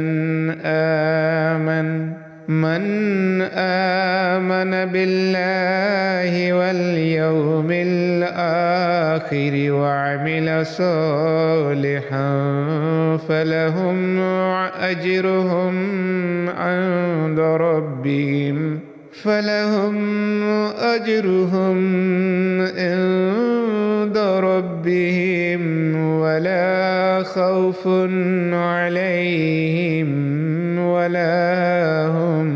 आमन बिल्लाहि वल यौमिल आखिर वअमिल सालिहन फलहुम अजरुहुम इंद रब्बिहिम वला खौफुन अलैहिम वला हुम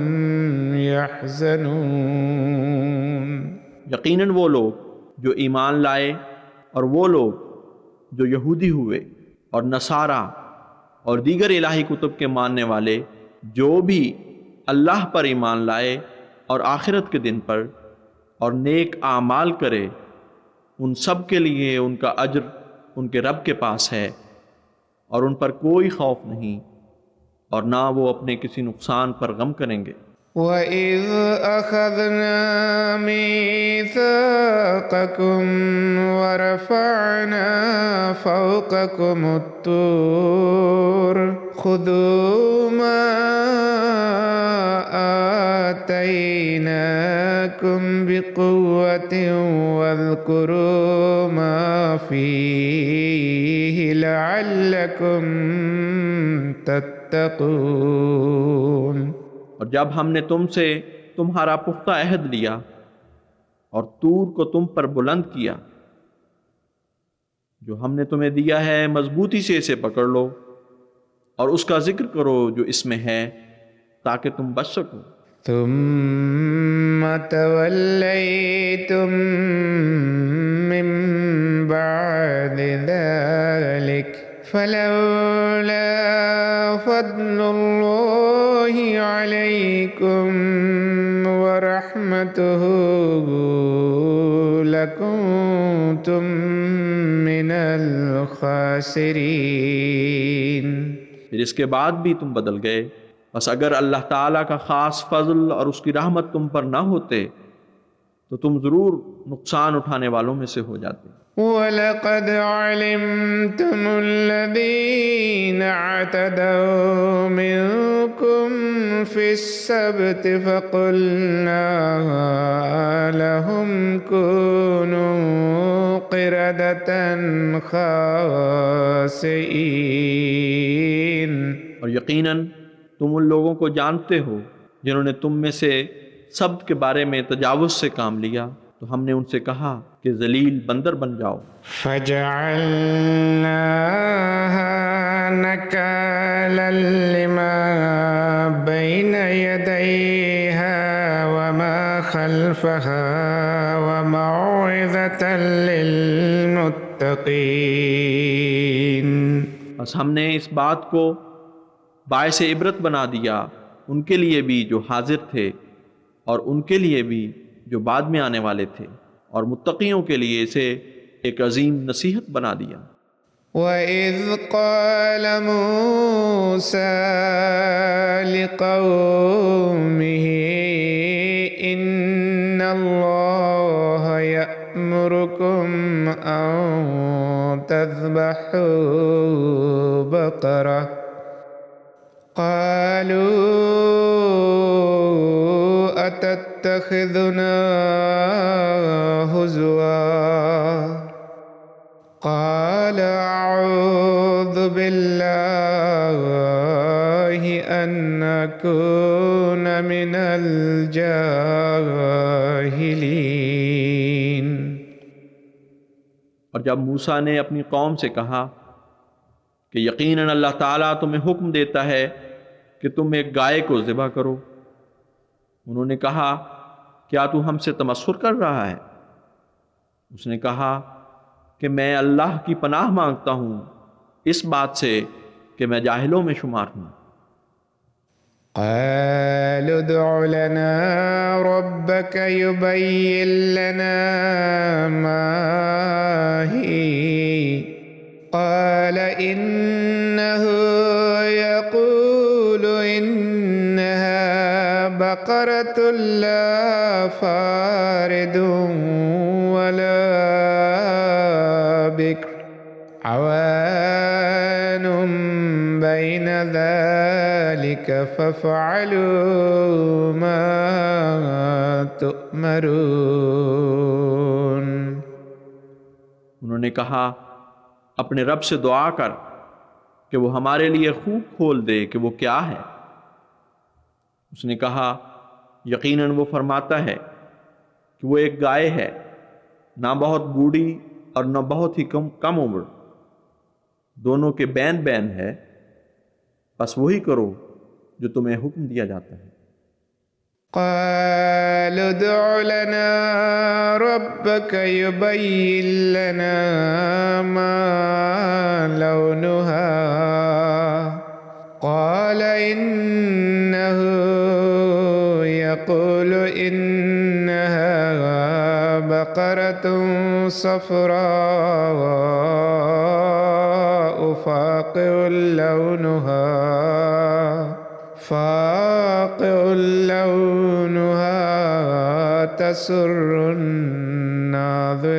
यहज़नून। यकीनन वो लोग जो ईमान लाए और वो लोग जो यहूदी हुए और नसारा और दीगर इलाही कुतुब के मानने वाले जो भी अल्लाह पर ईमान लाए और आखिरत के दिन पर और नेक आमाल करे, उन सब के लिए उनका अज्र उनके रब के पास है और उन पर कोई खौफ नहीं और ना वो अपने किसी नुकसान पर गम करेंगे। وَإِذْ أَخَذْنَا مِيثَاقَكُمْ وَرَفَعْنَا فَوْقَكُمُ الطُّورَ خُذُوا مَا آتَيْنَاكُمْ بِقُوَّةٍ وَاذْكُرُوا مَا فِيهِ لَعَلَّكُمْ تَتَّقُونَ। और जब हमने तुमसे तुम्हारा पुख्ता अहद लिया और तूर को तुम पर बुलंद किया, जो हमने तुम्हें दिया है मजबूती से इसे पकड़ लो और उसका जिक्र करो जो इसमें है, ताकि तुम बच सको। थुम्म तवल्लैतुम मिन बअदि ज़ालिक फलौला फद्लुल्लाहि अलैकुम व रहमतुहु लकुंतुम मिनल खासिरीन। फिर इसके बाद भी तुम बदल गए, बस अगर अल्लाह ताला का ख़ास फजल और उसकी रहमत तुम पर ना होते तो तुम ज़रूर नुकसान उठाने वालों में से हो जाते। वलक़द अलिमतुमुल्लज़ीना अतदौ मिनकुम फ़िस्सब्त फ़क़ुल्ना लहुम कूनू क़िरदतन ख़ासिईन। और यकीनन तुम उन लोगों को जानते हो जिन्होंने तुम में से सब के बारे में तजावुज़ से काम लिया, तो हमने उनसे कहा कि जलील बंदर बन जाओ। फजअल्नाहा नकालन लिमा बैन यदैहा वमा खल्फहा वमौइज़तन लिलमुत्तक़ीन। बस हमने इस बात को बायसे इबरत बना दिया उनके लिए भी जो हाजिर थे और उनके लिए भी जो बाद में आने वाले थे, और मुत्तक़ियों के लिए इसे एक अजीम नसीहत बना दिया। वइज़ क़ाल मूसा लिक़ौमिही इन्नल्लाह यअमुरुकुम अन तज़बहू बक़रा قالوا أتتخذنا هزوا قال أعوذ بالله أن أكون من الجاهلين। और जब मूसा ने अपनी कौम से कहा कि यकीनन अल्लाह ताला तुम्हें हुक्म देता है कि तुम एक गाय को ज़िबा करो, उन्होंने कहा क्या तू हमसे तमस्खुर कर रहा है? उसने कहा कि मैं अल्लाह की पनाह मांगता हूँ इस बात से कि मैं जाहिलों में शुमार हूँ। قالوا ادع لنا ربك يبين لنا ما هي قال إنه يقول إنها بقرة لا فارض ولا بكر عوان بين ذلك فافعلوا ما تؤمرون। उन्होंने कहा अपने रब से दुआ कर कि वो हमारे लिए खूब खोल दे कि वो क्या है। उसने कहा यकीनन वो फरमाता है कि वो एक गाय है, ना बहुत बूढ़ी और न बहुत ही कम उम्र, दोनों के बैन बैन है, बस वही करो जो तुम्हें हुक्म दिया जाता है। قالوا ادع لنا ربك يبين لنا ما لونها قال إنه يقول إنها بقرة صفراء فاقع لونها تسر الناظرين।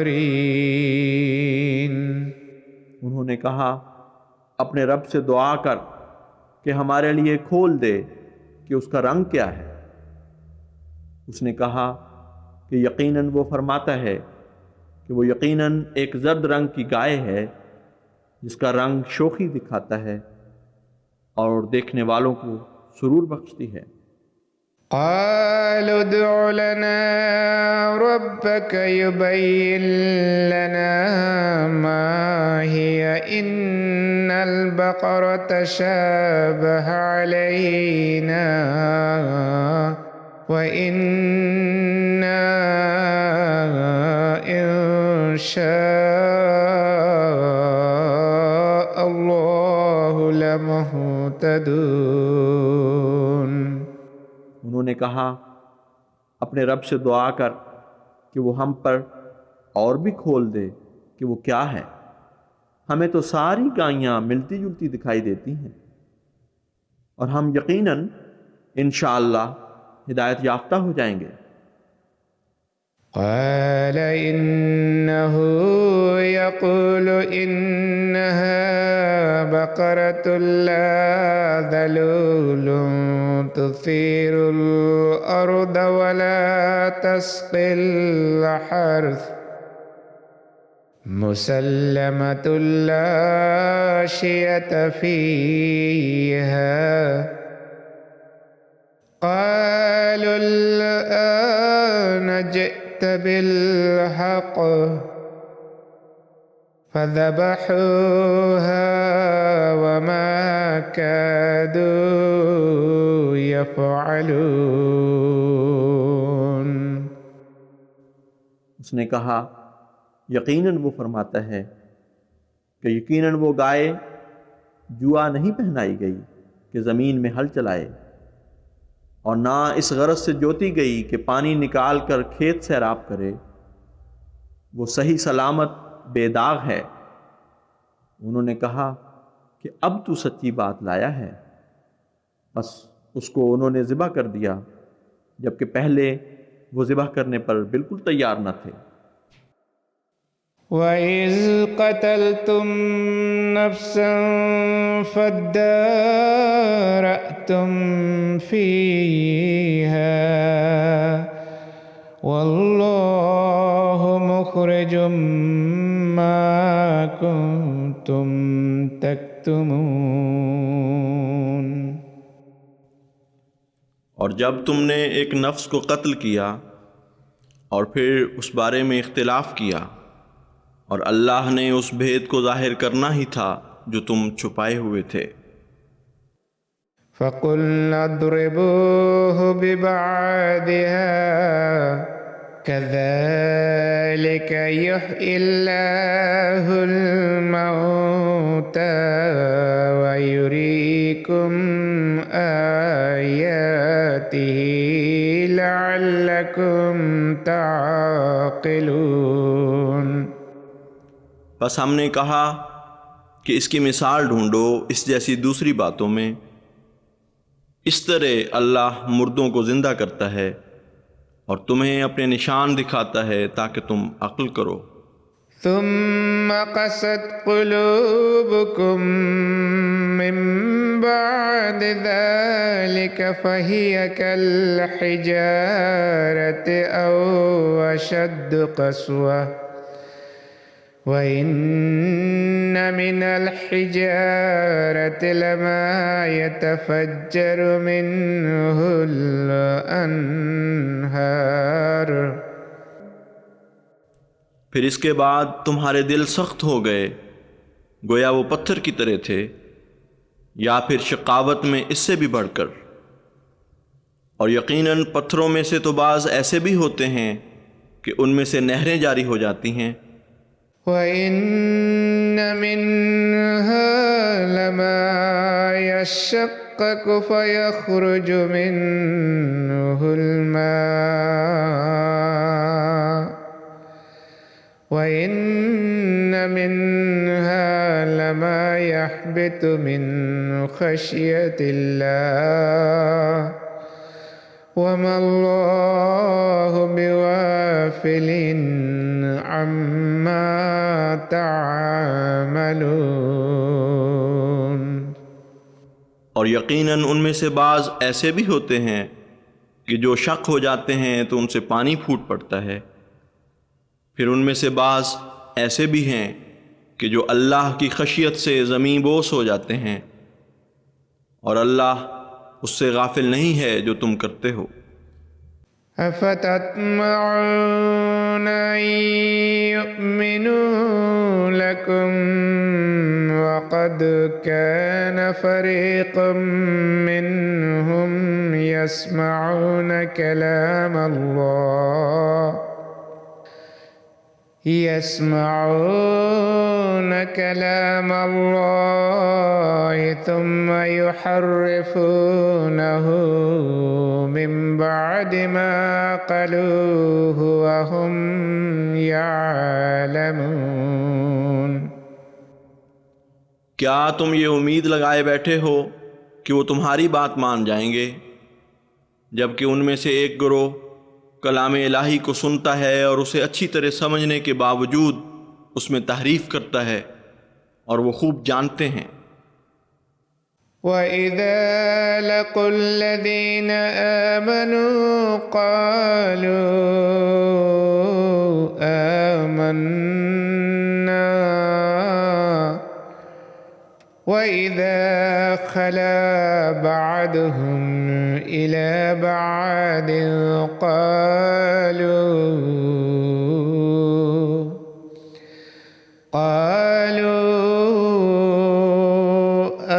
उन्होंने कहा अपने रब से दुआ कर कि हमारे लिए खोल दे कि उसका रंग क्या है। उसने कहा कि यकीनन वो फरमाता है कि वो यकीनन एक जर्द रंग की गाय है जिसका रंग शोखी दिखाता है और देखने वालों को सुरूर बख्शती है। قالوا ادع لنا ربك يبين لنا ما هي إن البقرة شابه علينا وإنا إن شاء الله لمهتدون। उन्होंने कहा अपने रब से दुआ कर कि वो हम पर और भी खोल दे कि वो क्या है। हमें तो सारी गायें मिलती जुलती दिखाई देती हैं और हम यकीनन इंशाअल्लाह हिदायत याफ्ता हो जाएंगे। قال إنه يقول إنها بقرة لا ذلول تثير الأرض ولا تسقي الحرث مسلمة لا شية فيها قالوا الآن جئت بالحق فذبحوها وما كادوا يفعلون। उसने कहा यकीनन वो फरमाता है कि यकीनन वो गाय जुआ नहीं पहनाई गई कि ज़मीन में हल चलाए और ना इस गरज से जोती गई कि पानी निकाल कर खेत सैराब करे। वो सही सलामत बेदाग है। उन्होंने कहा कि अब तू सच्ची बात लाया है। बस उसको उन्होंने ज़िबा कर दिया जबकि पहले वो ज़िबा करने पर बिल्कुल तैयार न थे। वइज़ क़तलतुम नफ्सन फद्दारअतुम फ़ीहा वल्लाहु मुख़रिजुम मा कुन्तुम तक्तुमून। और जब तुमने एक नफ्स को कत्ल किया और फिर उस बारे में इख्तिलाफ किया और अल्लाह ने उस भेद को जाहिर करना ही था जो तुम छुपाए हुए थे। फ़क़ुल्ना अद्रिबूहु बिबअदिहा कज़ालिक युह्यिल्लाहुल मौता व युरीकुम आयातिही लअल्लकुम ताक़िलून। बस हमने कहा कि इसकी मिसाल ढूंढो इस जैसी दूसरी बातों में। इस तरह अल्लाह मुर्दों को जिंदा करता है और तुम्हें अपने निशान दिखाता है ताकि तुम अक्ल करो। सुम्मा क़सत क़ुलूबुकुम मिन बअद ज़ालिक फ़हिय कल हिजारति औ अशद्दु क़स्वा व इन्न मिनल हिजारति लमा यतफ़ज्जरु मिन्हुल अन्हार। फिर इसके बाद तुम्हारे दिल सख्त हो गए गोया वो पत्थर की तरह थे, या फिर शकावत में इससे भी बढ़कर। और यकीनन पत्थरों में से तो बाज़ ऐसे भी होते हैं कि उनमें से नहरें जारी हो जाती हैं। वइन्न मिन्हा लमा यशक्ककु फयख़्रुजु मिन्हुल मा वइन्न मिन्हा लमा यहबितु मिन ख़श्यतिल्लाह वमल्लाहु बिग़ाफ़िलिन अम्मा तामलून। और यकीनन उनमें से बाज़ ऐसे भी होते हैं कि जो शक हो जाते हैं तो उनसे पानी फूट पड़ता है। फिर उनमें से बाज़ ऐसे भी हैं कि जो अल्लाह की खशियत से ज़मीं बोस हो जाते हैं, और अल्लाह उससे गाफिल नहीं है जो तुम करते हो। अफ़तत्मऊन अन युमिनू लकुम वक़द कान फ़रीक़ुम मिन्हुम यस्मऊन कलाम अल्लाह थुम्मा युहर्रिफूनहु मिन बअदि मा क़लूहु व हुम यअलमून। क्या तुम ये उम्मीद लगाए बैठे हो कि वो तुम्हारी बात मान जाएंगे, जबकि उनमें से एक गिरोह कलाम इलाही को सुनता है और उसे अच्छी तरह समझने के बावजूद उसमें तहरीफ करता है, और वो खूब जानते हैं। वइज़ा लक़ुल्लज़ीन आमनू क़ालू आमन्ना वइज़ा खला बअदुहुम इला बअदिन क़ालू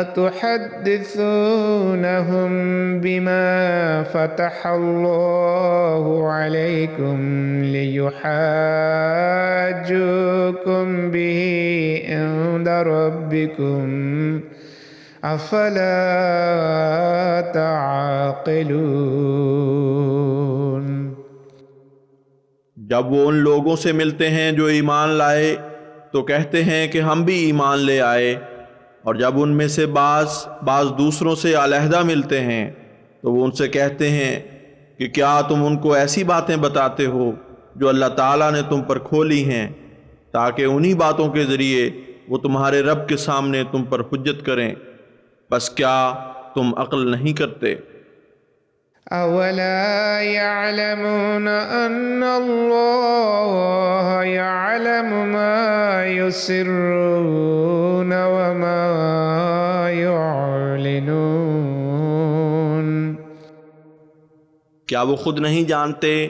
अतुहद्दिसूनहुम बिमा फ़तहल्लाहु अलैकुम लियुहाज्जुकुम बिही इंदा रब्बिकुम अफ़ला ताक़िलून। जब वो उन लोगों से मिलते हैं जो ईमान लाए तो कहते हैं कि हम भी ईमान ले आए, और जब उनमें से बाज़ दूसरों से अलहदा मिलते हैं तो वो उनसे कहते हैं कि क्या तुम उनको ऐसी बातें बताते हो जो अल्लाह ताला ने तुम पर खोली हैं, ताकि उन्हीं बातों के ज़रिए वो तुम्हारे रब के सामने तुम पर हुज्जत करें। बस क्या तुम अक्ल नहीं करते? अवला यअलमून अन्नल्लाह यअलमु मा युसिर्रून व मा युअलिनून। क्या वो खुद नहीं जानते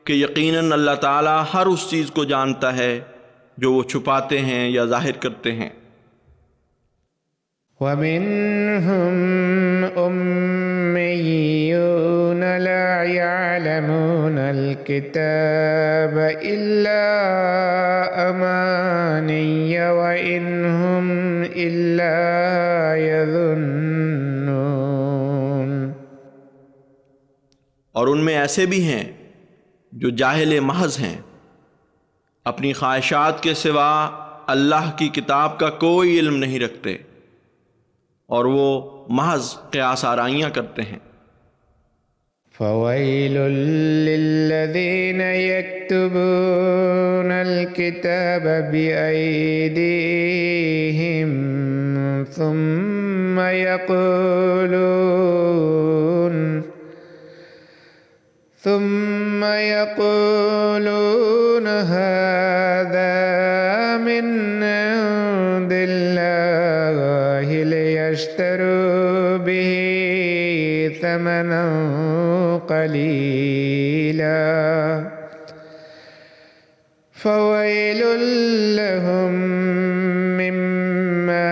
कि यकीनन अल्लाह ताला हर उस चीज़ को जानता है जो वो छुपाते हैं या जाहिर करते हैं। वमिन्हुम उम्मिय्यून ला यअलमूनल किताब इल्ला अमानिय व इन्हुम इल्ला यज़ुन्नून। और उनमें ऐसे भी हैं जो जाहिल महज हैं, अपनी ख्वाहिशात के सिवा अल्लाह की किताब का कोई इल्म नहीं रखते और वो महज क़यास आराइयाँ करते हैं। फ़वैलुल लिल्लज़ीन यक्तुबूनल किताब बिअयदीहिम सुम्मा यक़ूलून हाज़ा मिन इंदिल्लाहि लियश्तरू बिही समनन क़लीला फ़वैलुल लहुम मिम्मा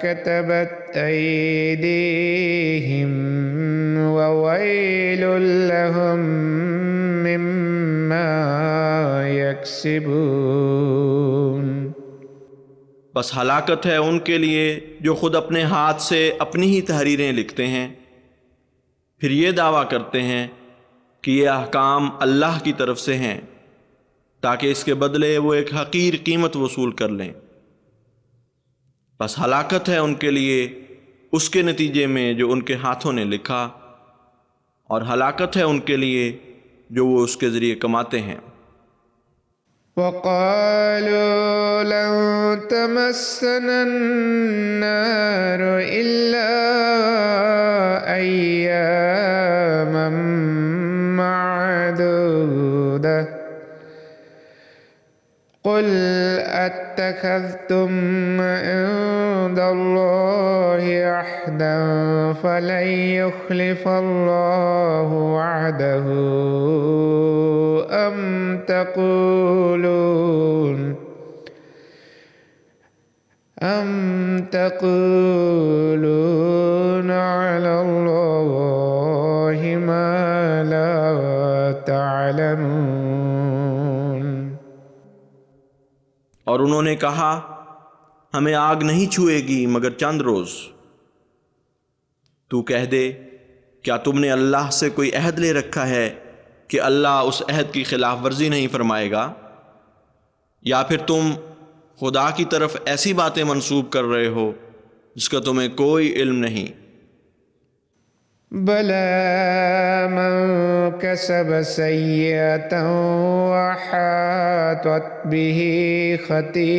कतबत अयदीहिम व वैलुल लहुम मिम्मा यक्सिबून। बस हलाकत है उनके लिए जो खुद अपने हाथ से अपनी ही तहरीरें लिखते हैं, फिर ये दावा करते हैं कि ये अहकाम अल्लाह की तरफ से हैं ताकि इसके बदले वो एक हकीर कीमत वसूल कर लें। बस हलाकत है उनके लिए उसके नतीजे में जो उनके हाथों ने लिखा, और हलाकत है उनके लिए जो वो उसके ज़रिए कमाते हैं। वक़ालू लन तमस्सना अन्नारु इल्ला अय्यामम मअदूदा क़ुल अत्तख़ज़्तुम इंदल्लाहि अहदन फ़लन युख़्लिफ़ल्लाहु वअदहु अम तक़ूलून अलल्लाहि मा ला तअलमून। और उन्होंने कहा, हमें आग नहीं छुएगी मगर चंद रोज़। तू कह दे, क्या तुमने अल्लाह से कोई अहद ले रखा है कि अल्लाह उस अहद की खिलाफ वर्जी नहीं फरमाएगा? या फिर तुम खुदा की तरफ ऐसी बातें मंसूब कर रहे हो जिसका तुम्हें कोई इल्म नहीं? बला मन कसब सय्यतन वहातत बिही खतीअतुहु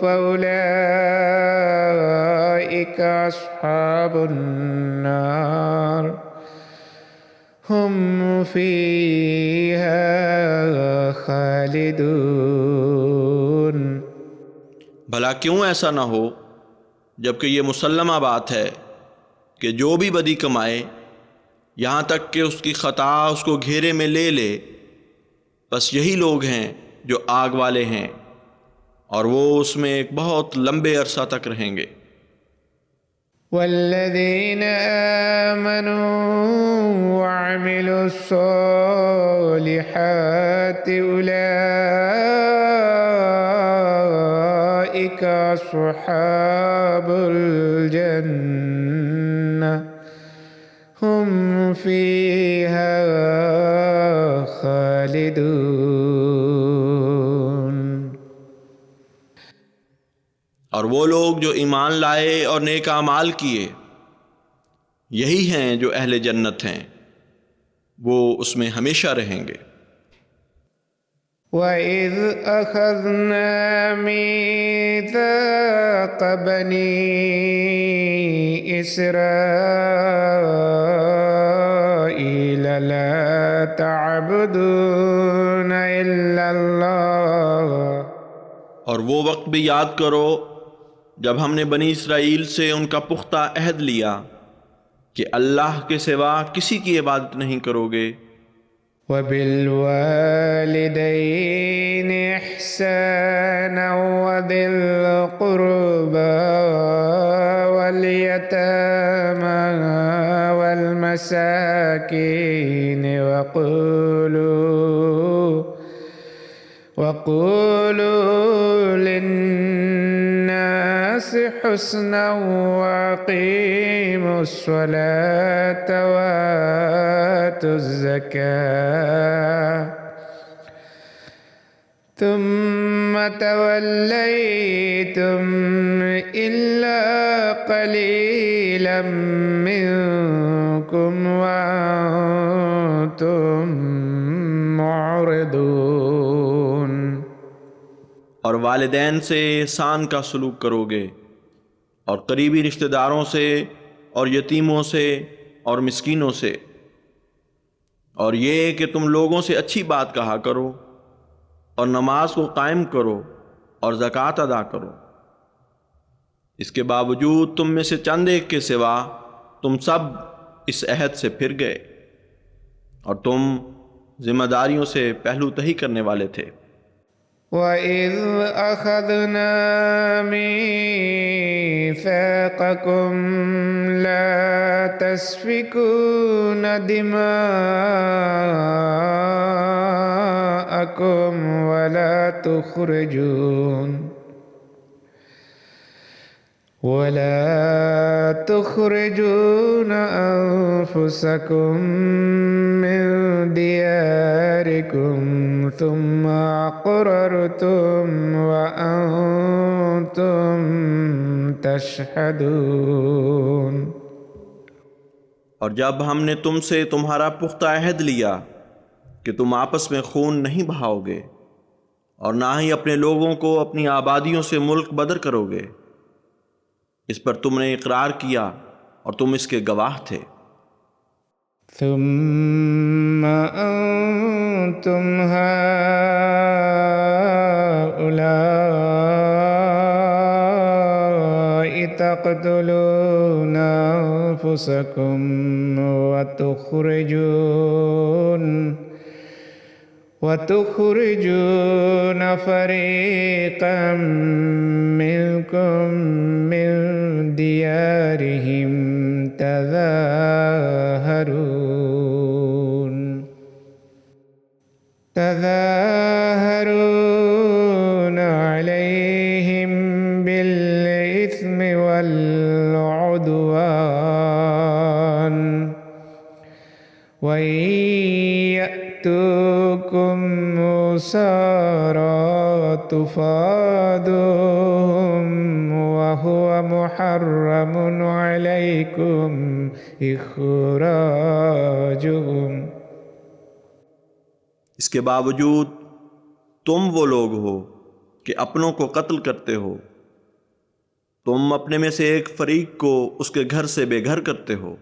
फउलाइका अस्हाबुन नार हुम फीहा खालिदून। भला क्यों ऐसा ना हो, जबकि ये मुसल्लमा बात है कि जो भी बदी कमाए, यहाँ तक कि उसकी ख़ता उसको घेरे में ले ले, बस यही लोग हैं जो आग वाले हैं और वो उसमें एक बहुत लंबे अरसा तक रहेंगे। वल्लज़ीन आमनू वअमिलुस्सॉलिहाति उलाइका अस्हाबुल जन्नह हुम फीहा खालिदून। और वो लोग जो ईमान लाए और नेक आमाल किए, यही हैं जो अहले जन्नत हैं, वो उसमें हमेशा रहेंगे। وإذ أخذنا ميثاق بني إسرائيل لا تعبدون إلا الله और वो वक्त भी याद करो जब हमने बनी इसराइल से उनका पुख्ता अहद लिया कि अल्लाह के सिवा किसी की इबादत नहीं करोगे। وبالوالدين إحسانا وذي القربى واليتامى والمساكين وقولوا للناس حسنا وأقيموا الصلاة وآتوا الزكاة ثم توليتم إلا قليلا منكم وأنتم معرضون। और वालिदैन से एहसान का सलूक करोगे और करीबी रिश्तेदारों से और यतीमों से और मिस्कीनों से, और ये कि तुम लोगों से अच्छी बात कहा करो और नमाज को कायम करो और ज़कात अदा करो। इसके बावजूद तुम में से चंद एक के सिवा तुम सब इस अहद से फिर गए और तुम जिम्मेदारियों से पहलू तही करने वाले थे। وَإِذْ أَخَذْنَا مِيثَاقَكُمْ لَا تَسْفِكُونَ دِمَاءَكُمْ ولا تخرجون أنفسكم من دياركم ثم أقررتم وأنتم تشهدون। और जब हमने तुमसे तुम्हारा पुख्ता अहद लिया कि तुम आपस में खून नहीं बहाओगे और ना ही अपने लोगों को अपनी आबादियों से मुल्क बदर करोगे, इस पर तुमने इकरार किया और तुम इसके गवाह थे। ثم أنتم هؤلاء تقتلون أنفسكم وتخرجون فريقا منكم من ديارهم تظاهرون عليهم بالإثم والعدوان وإن يأتوكم أسارى تفادوهم وهو محرم عليكم إخراجهم। इसके बावजूद तुम वो लोग हो कि अपनों को कत्ल करते हो, तुम अपने में से एक फरीक को उसके घर से बेघर करते हो,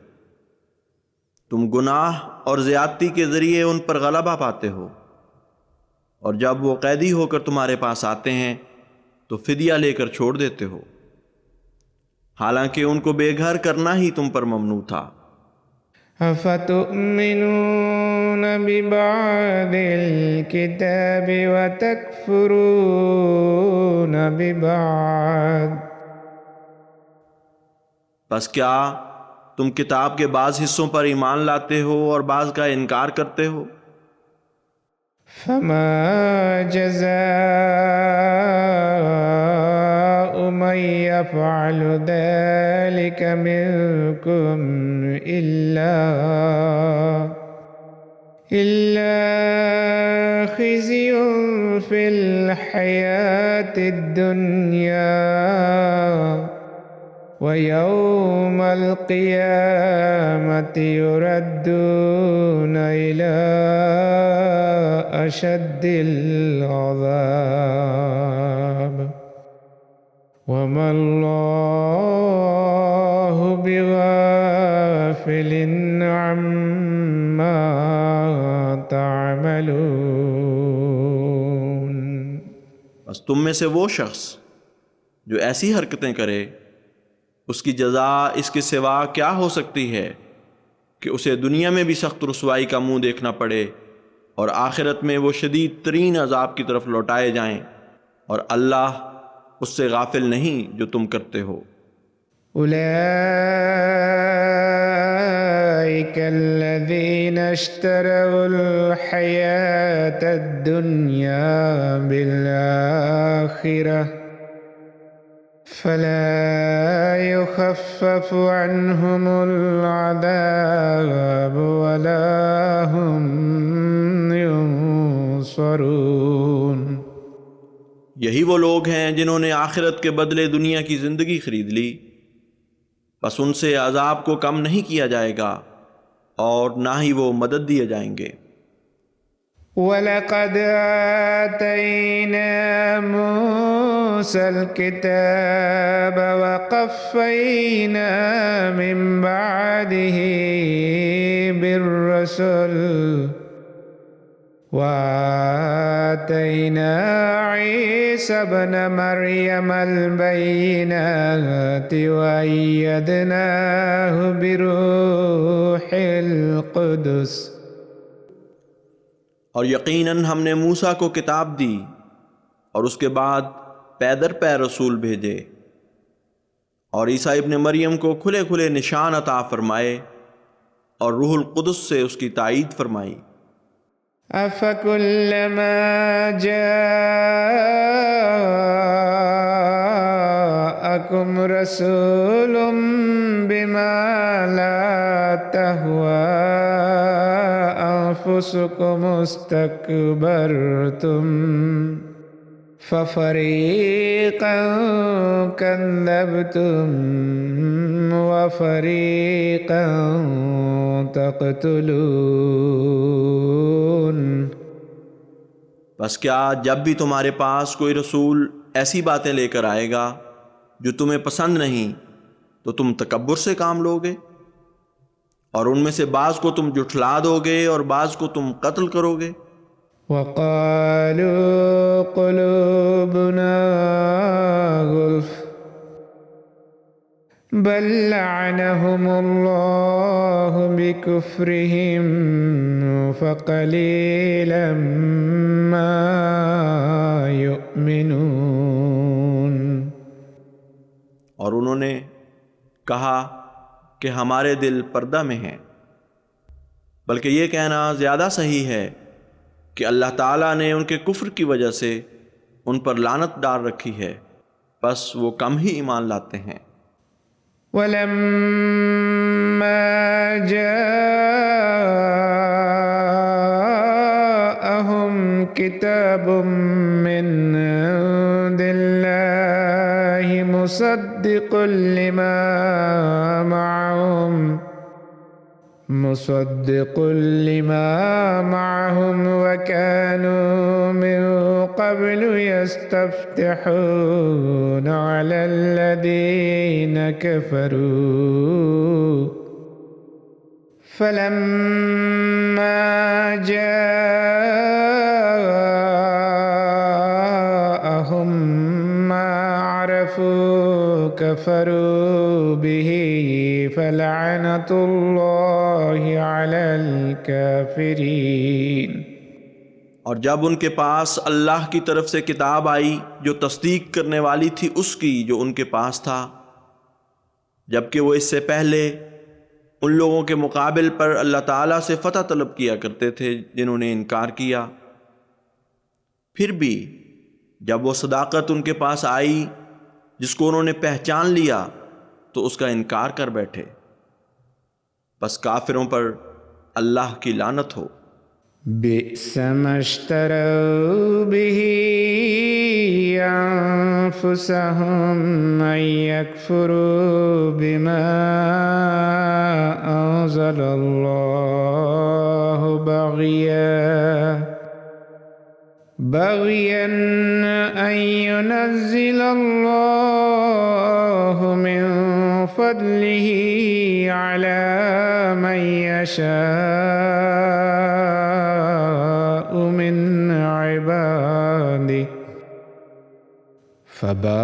तुम गुनाह और ज़्यादती के ज़रिए उन पर गलबा पाते हो, और जब वो कैदी होकर तुम्हारे पास आते हैं तो फिदिया लेकर छोड़ देते हो, हालांकि उनको बेघर करना ही तुम पर ममनू था। अफ़तुमिनून बिबादिल किताबि वतकफुरून बिबाद। बस क्या तुम किताब के बाज़ हिस्सों पर ईमान लाते हो और बाज़ का इनकार करते हो? फमा जज़ाउ मन यफ़अलु ज़ालिक मिनकुम इल्ला ख़िज़्युन फ़िल हयातिद दुनिया वयौमल क़ियामति युरद्दून इला अशद्दिल अज़ाब वमा अल्लाहु बिगाफिलिन अम्मा तअमलून। बस तुम में से वो शख्स जो ऐसी हरकतें करे, उसकी जज़ा इसके सिवा क्या हो सकती है कि उसे दुनिया में भी सख्त रुसवाई का मुंह देखना पड़े और आखिरत में वो शदीद तरीन अजाब की तरफ लौटाए जाएं, और अल्लाह उससे गाफिल नहीं जो तुम करते हो। उलाइका अल्लज़ीना इश्तरौल हयातद दुन्या बिल आखिरह फला युखफ़्फ़फ़ु अन्हुमुल अज़ाब वला हुम युंसरून। यही वो लोग हैं जिन्होंने आखिरत के बदले दुनिया की ज़िंदगी खरीद ली, बस उनसे अजाब को कम नहीं किया जाएगा और ना ही वो मदद दिए जाएंगे। वलक़द आतैना मूसल किताब वक़फ़्फ़ैना मिन बअदिही बिर्रसुल वआतैना ईसा इब्न मरियमल बय्यिनाति वअय्यदनाहु बिरूहिल क़ुदस। और यकीनन हमने मूसा को किताब दी और उसके बाद पैदर पै रसूल भेजे और ईसा इब्न मरियम को खुले खुले निशान अता फरमाए और रूहुल कुदस से उसकी ताईद फरमाई। अफ़कुल्लमा जाअकुम रसूलुम बिमा ला तहवा अंफुसुकुम इस्तकबरतुम फ़फ़रीक़न कज़्ज़बतुम व फ़रीक़न तक़्तुलून। बस क्या जब भी तुम्हारे पास कोई रसूल ऐसी बातें लेकर आएगा जो तुम्हें पसंद नहीं, तो तुम तकब्बुर से काम लोगे और उनमें से बाज को तुम जुठला दोगे और बाज को तुम कत्ल करोगे। वक़ालू क़ुलूबुना गुल्फ़ बल लअनहुमुल्लाहु बिकुफ्रिहिम फ़क़लीलन मा युमिनून। और उन्होंने कहा कि हमारे दिल पर्दा में हैं, बल्कि ये कहना ज़्यादा सही है कि अल्लाह ताला ने उनके कुफ्र की वजह से उन पर लानत डाल रखी है, बस वो कम ही ईमान लाते हैं। वलम्मा जाअहुम किताबुम मिन इंदिल्लाहि मुसद्दिक़ुल लिमा मअहुम वकानू मिन क़ब्लु यस्तफ्तिहूना अलल्लज़ीना कफ़रू फलम्मा जाअहुम मा अरफू कफ़रू बिही फलअनतुल्लाहि अलल काफ़िरीन। और जब उनके पास अल्लाह की तरफ से किताब आई जो तस्दीक करने वाली थी उसकी जो उनके पास था, जबकि वो इससे पहले उन लोगों के मुकाबिल पर अल्लाह ताला से फ़तह तलब किया करते थे जिन्होंने इनकार किया, फिर भी जब वो सदाकत उनके पास आई जिसको उन्होंने पहचान लिया तो उसका इनकार कर बैठे। बस काफिरों पर अल्लाह की लानत हो। बि'समश्तरौ बिही अंफुसहुम अन यकफुरू बिमा अंज़लल्लाहु बग़िया بغيا أن ينزل الله من فضله على من يشاء من عباده فباءوا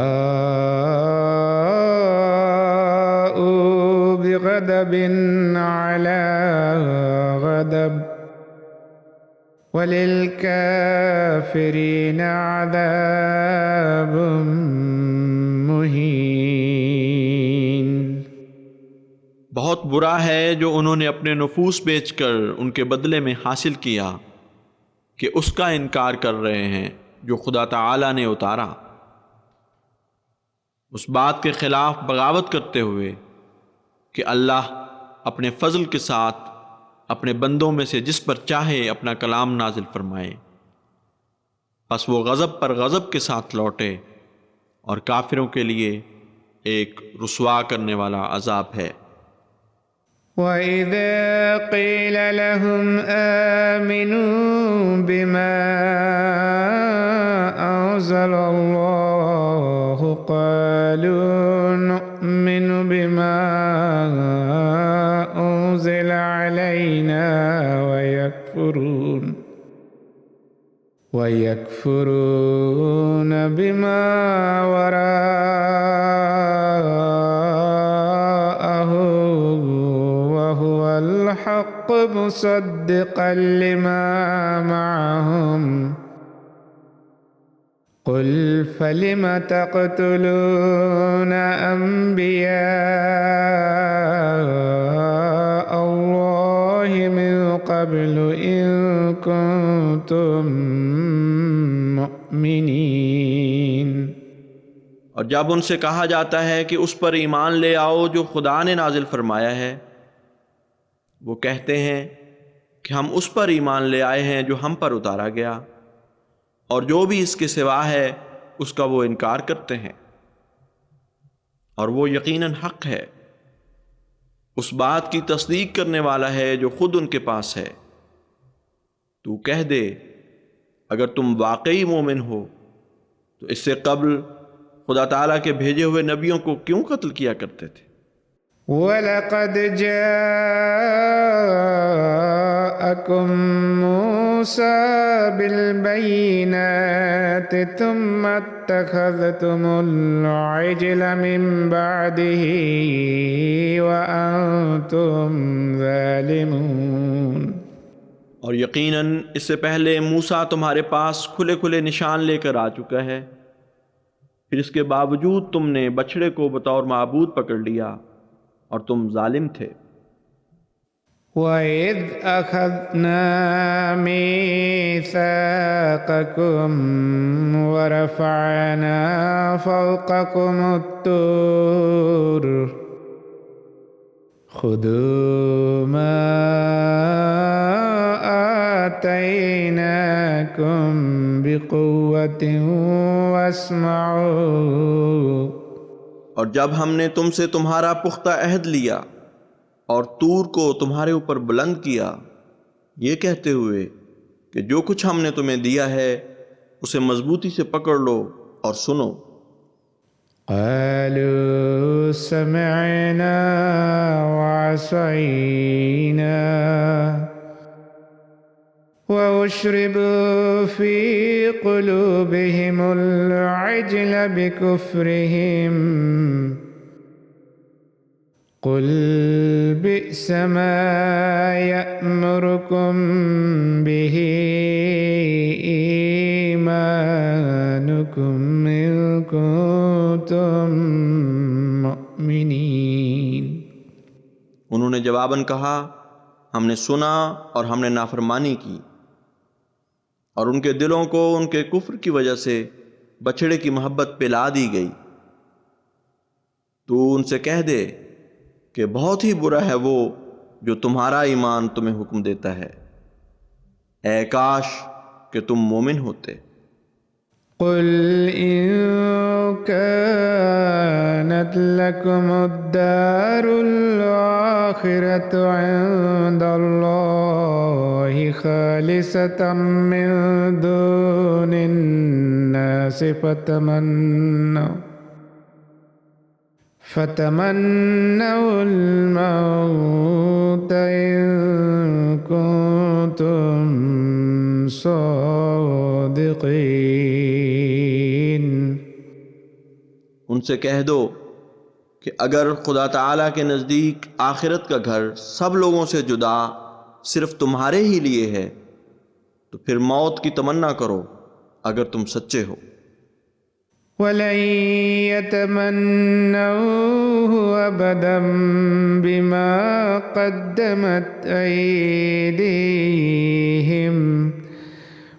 بغضب على غضب وللكافرين عذاب मुहीन। बहुत बुरा है जो उन्होंने अपने नफूस बेचकर उनके बदले में हासिल किया कि उसका इनकार कर रहे हैं जो खुदा ताला ने उतारा, उस बात के खिलाफ बगावत करते हुए कि अल्लाह अपने फजल के साथ अपने बंदों में से जिस पर चाहे अपना कलाम नाजिल फरमाए, बस वो गज़ब पर गज़ब के साथ लौटे और काफिरों के लिए एक रुसवा करने वाला अजाब है। وَإِذَا قِيلَ لَهُمْ آمِنُوا بِمَا أَنزَلَ اللَّهُ قَالُوا نُؤْمِنُ بِمَا أُنزِلَ عَلَيْنَا ويكفرون بما وراءه وهو الحق مصدقا لما معهم قل فلم تقتلون أنبياء الله من قبل إن كنتم मुमिनीन। और जब उनसे कहा जाता है कि उस पर ईमान ले आओ जो खुदा ने नाजिल फरमाया है, वो कहते हैं कि हम उस पर ईमान ले आए हैं जो हम पर उतारा गया, और जो भी इसके सिवा है उसका वो इनकार करते हैं, और वो यकीनन हक है, उस बात की तस्दीक करने वाला है जो खुद उनके पास है। तू कह दे, अगर तुम वाकई मोमिन हो तो इससे कब्ल खुदा ताला के भेजे हुए नबियों को क्यों कत्ल किया करते थे। वलक़द जाअकुम मूसा बिलबय्यिनाति थुम्मा इत्तख़ज़्तुमुल इज्ल मिन बअदिही व अंतुम ज़ालिमून। और यकीनन इससे पहले मूसा तुम्हारे पास खुले खुले निशान लेकर आ चुका है, फिर इसके बावजूद तुमने बछड़े को बतौर माबूद पकड़ लिया और तुम जालिम थे। वइज़ अख़ज़ना मीसाक़कुम वरफ़अना फ़ौक़कुमुत-तूर ख़ुदू मा आतैनाकुम बिक़ुव्वतिन वस्मऊ। और जब हमने तुमसे तुम्हारा पुख्ता अहद लिया और तूर को तुम्हारे ऊपर बुलंद किया, ये कहते हुए कि जो कुछ हमने तुम्हें दिया है उसे मजबूती से पकड़ लो और सुनो। क़ालू समिअना वअसैना वअश्रिबू फ़ी क़ुलूबिहिमुल इज्ल बिकुफ़्रिहिम क़ुल बि'स मा यअमुरुकुम बिही ईमानुकुम इन कुंतुम मुमिनीन। उन्होंने जवाबन कहा, हमने सुना और हमने नाफरमानी की, और उनके दिलों को उनके कुफ्र की वजह से बछड़े की मोहब्बत पिला दी गई। तू उनसे कह दे कि बहुत ही बुरा है वो जो तुम्हारा ईमान तुम्हें हुक्म देता है। ऐ काश कि तुम मोमिन होते। कुल इन कानत लकुमुद्दारुल आखिरतु इंदल्लाहि خالصة من دون الناس فتمنوا الموت إن كنتم صادقين। उनसे कह दो कि अगर खुदा ताला के नज़दीक आखिरत का घर सब लोगों से जुदा सिर्फ तुम्हारे ही लिए है तो फिर मौत की तमन्ना करो अगर तुम सच्चे हो। वलन यतमन्नऊहु अबदन बिमा क़द्दमत ऐदीहिम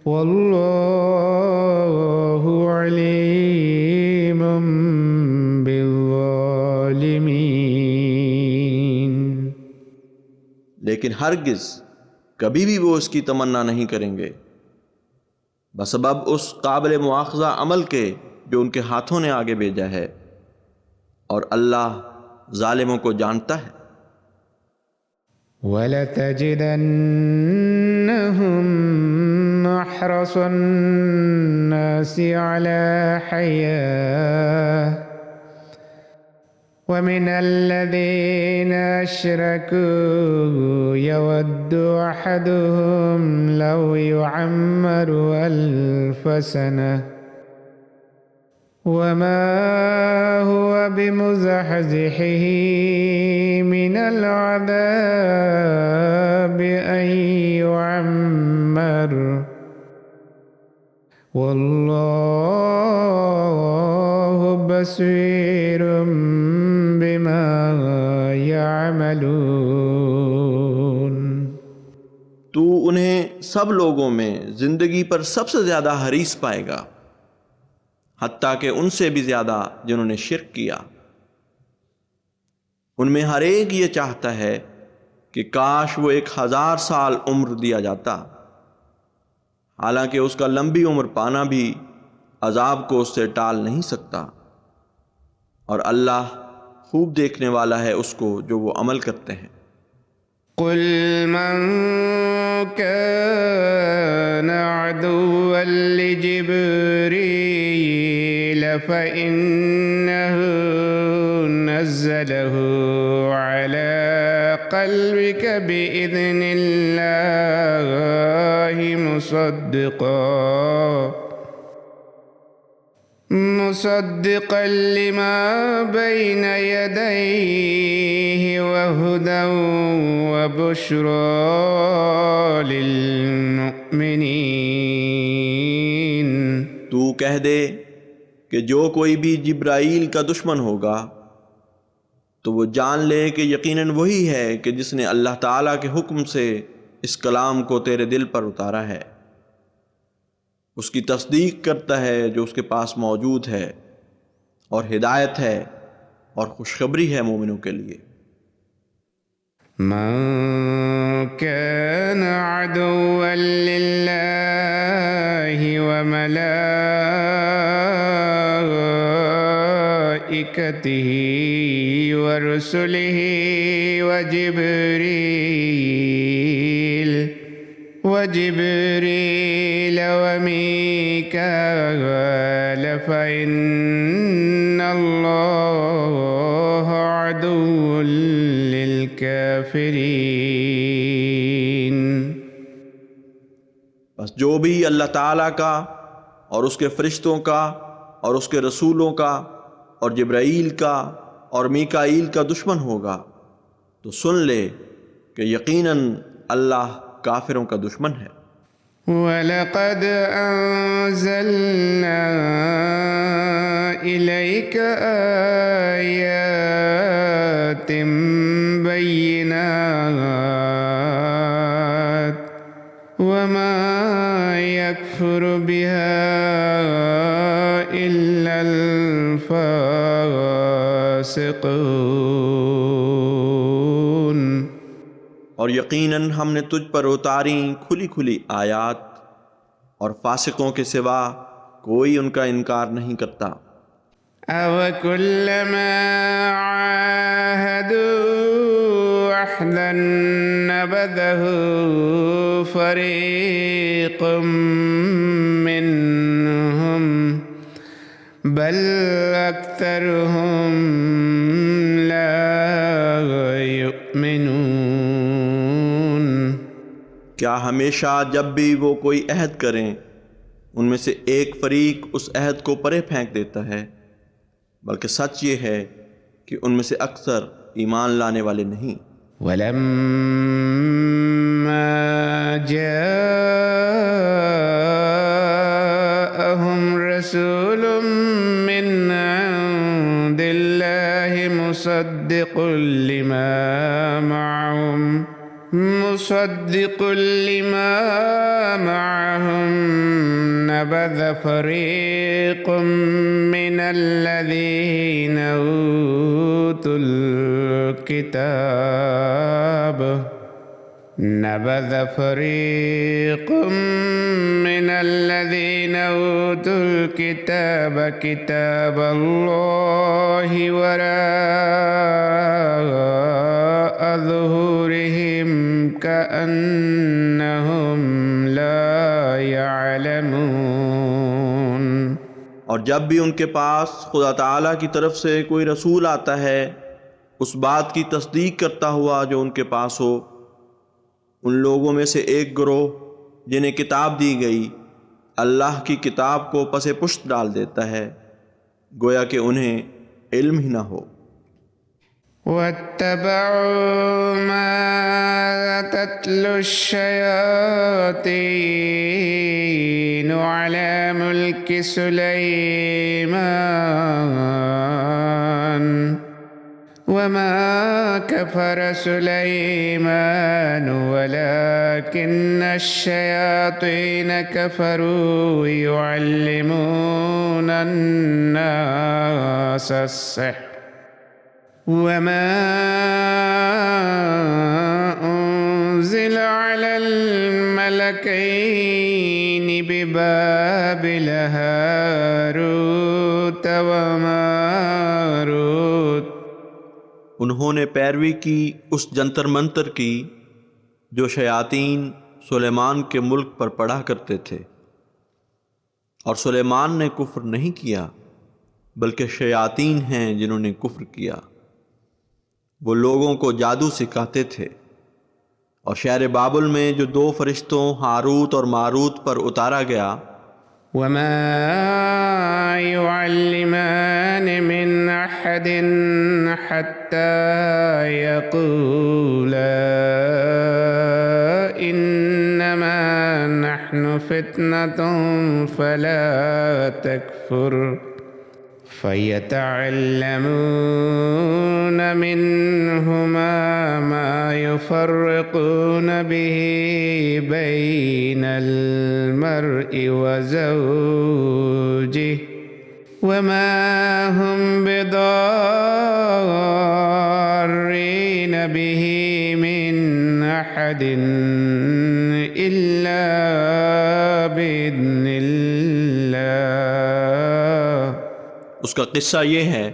वल्लाहु अलीमुम बिज़्ज़ालिमीन। लेकिन हरगिज़ कभी भी वो इसकी तमन्ना नहीं करेंगे बसबब उस काबिल मुआख़ज़ा अमल के जो उनके हाथों ने आगे भेजा है और अल्लाह ज़ालिमों को जानता है। वलतजिदन्नहुम अहरसन्नासि अला हयाह वमिनल्लज़ीन अशरकू यवद्दु अहदुहुम लौ युअम्मरु अल्फ सनह वमा हुवा बिमुज़हज़िहिही मिनल अज़ाबि अन युअम्मर वल्लाहु बसीरुम बिमा यअमलून। तू उन्हें सब लोगों में जिंदगी पर सबसे ज़्यादा हरीस पाएगा हत्ता के उनसे भी ज़्यादा जिन्होंने शिर्क किया। उनमें हर एक ये चाहता है कि काश वो 1000 साल उम्र दिया जाता, हालांकि उसका लंबी उम्र पाना भी अजाब को उससे टाल नहीं सकता और अल्लाह खूब देखने वाला है उसको जो वो अमल करते हैं। कुल मन कान अदुव्वन लिजिब्रील फ़इन्नहु नज़्ज़लहु अला क़ल्बिक बिइज़्निल्लाहि मुसद्दिक़न लिमा बैन यदैहि वहुदन वबुश्रा लिल्मुमिनीन। तू कह दे कि जो कोई भी जिब्राईल का दुश्मन होगा तो वो जान ले कि यकीनन वही है कि जिसने अल्लाह ताला के हुक्म से इस कलाम को तेरे दिल पर उतारा है, उसकी तस्दीक करता है जो उसके पास मौजूद है और हिदायत है और खुशखबरी है मोमिनों के लिए। मन कान अदुव्वन लिल्लाहि व मलाइकतिही व रुसुलिही व जिब्रील व मीकाईल फ़इन्नल्लाह अदुव्वुन लिलकाफ़िरीन। बस जो भी अल्लाह ताला का और उसके फरिश्तों का और उसके रसूलों का और जिब्राईल का और मीकाईल का दुश्मन होगा तो सुन ले कि यकीनन अल्लाह काफिरों का दुश्मन है। वलक़द अंज़लना इलैका आयातिन बय्यिनात वमा यकफुरु बिहा इल्लल फ़ासिक़ून। और यकीनन हमने तुझ पर उतारी खुली खुली आयात और फासिकों के सिवा कोई उनका इनकार नहीं करता। अव कुल्लमा आहदू अहदन नबदहु फरीक़ुम मिनहुम बल अक्सरुहुम ला युमिनून। क्या हमेशा जब भी वो कोई अहद करें उनमें से एक फरीक उस अहद को परे फेंक देता है, बल्कि सच ये है कि उनमें से अक्सर ईमान लाने वाले नहीं। वलम्मा जाअहुम रसूलुम मिन इंदिल्लाहि मुसद्दिकुल लिमा मअहुम नबज़ फरीक़ुम मिनल्लज़ीना ऊतुल किताब नबज़ फरीक़ुम मिनल्लज़ीना ऊतुल किताब किताबल्लाहि वराअ ज़ुहूरिहिम कअन्नहुम ला यअलमून। और जब भी उनके पास खुदा ताला की तरफ से कोई रसूल आता है उस बात की तस्दीक करता हुआ जो उनके पास हो, उन लोगों में से एक गिरोह जिन्हें किताब दी गई अल्लाह की किताब को पसे पुश्त डाल देता है, गोया कि उन्हें इल्म ही ना हो। वत्तबअू मा तत्लु शयातीनु अला मुल्कि सुलैमान वमा कफर सुलैमान वलाकिन्नश-शयातीन कफरू युअल्लिमून अन्नास अस्सिह्र वमा उन्ज़िला अलल मलकैनि बिबाबिल हारूत व मारूत। उन्होंने पैरवी की उस जंतर मंतर की जो शयातीन सुलेमान के मुल्क पर पढ़ा करते थे, और सुलेमान ने कुफ्र नहीं किया बल्कि शयातीन हैं जिन्होंने कुफ्र किया। वो लोगों को जादू सिखाते थे, और शहर बाबुल में जो दो फरिश्तों हारूत और मारूत पर उतारा गया, वमा युअल्लिमान मिन अहदिन हत्ता यक़ूला इन्नमा नहनु फितनतुन फला तकफुर फयतअल्लमून मिन्हुमा मा युफर्रिक़ून बिही बैनल मर्इ व ज़ौजिही वमा हुम बिदार्रीन बिही मिन अहदिन इल्ला बिइज़्निल्लाह। उसका किस्सा ये है,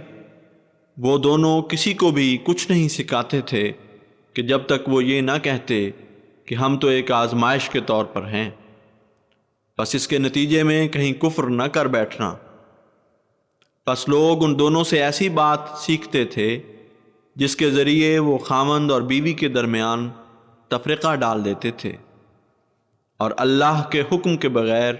वो दोनों किसी को भी कुछ नहीं सिखाते थे कि जब तक वो ये ना कहते कि हम तो एक आजमाइश के तौर पर हैं, बस इसके नतीजे में कहीं कुफ्र न कर बैठना। बस लोग उन दोनों से ऐसी बात सीखते थे जिसके ज़रिए वो खामंद और बीवी के दरमियान तफरीक़ा डाल देते थे, और अल्लाह के हुक्म के बग़ैर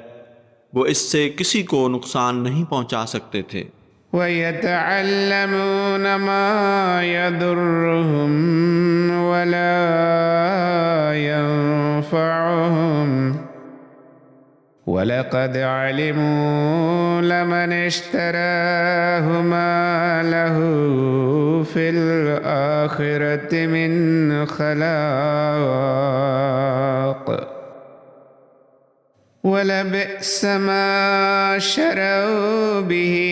वो इससे किसी को नुकसान नहीं पहुंचा सकते थे। वयतअल्लमून मा यदुर्रुहुम वला यंफअहुम वलक़द अलिमू लमन इश्तराहु मा लहू फिल आखिरति मिन खलाक़ वलबिअस मा शरऊ बिही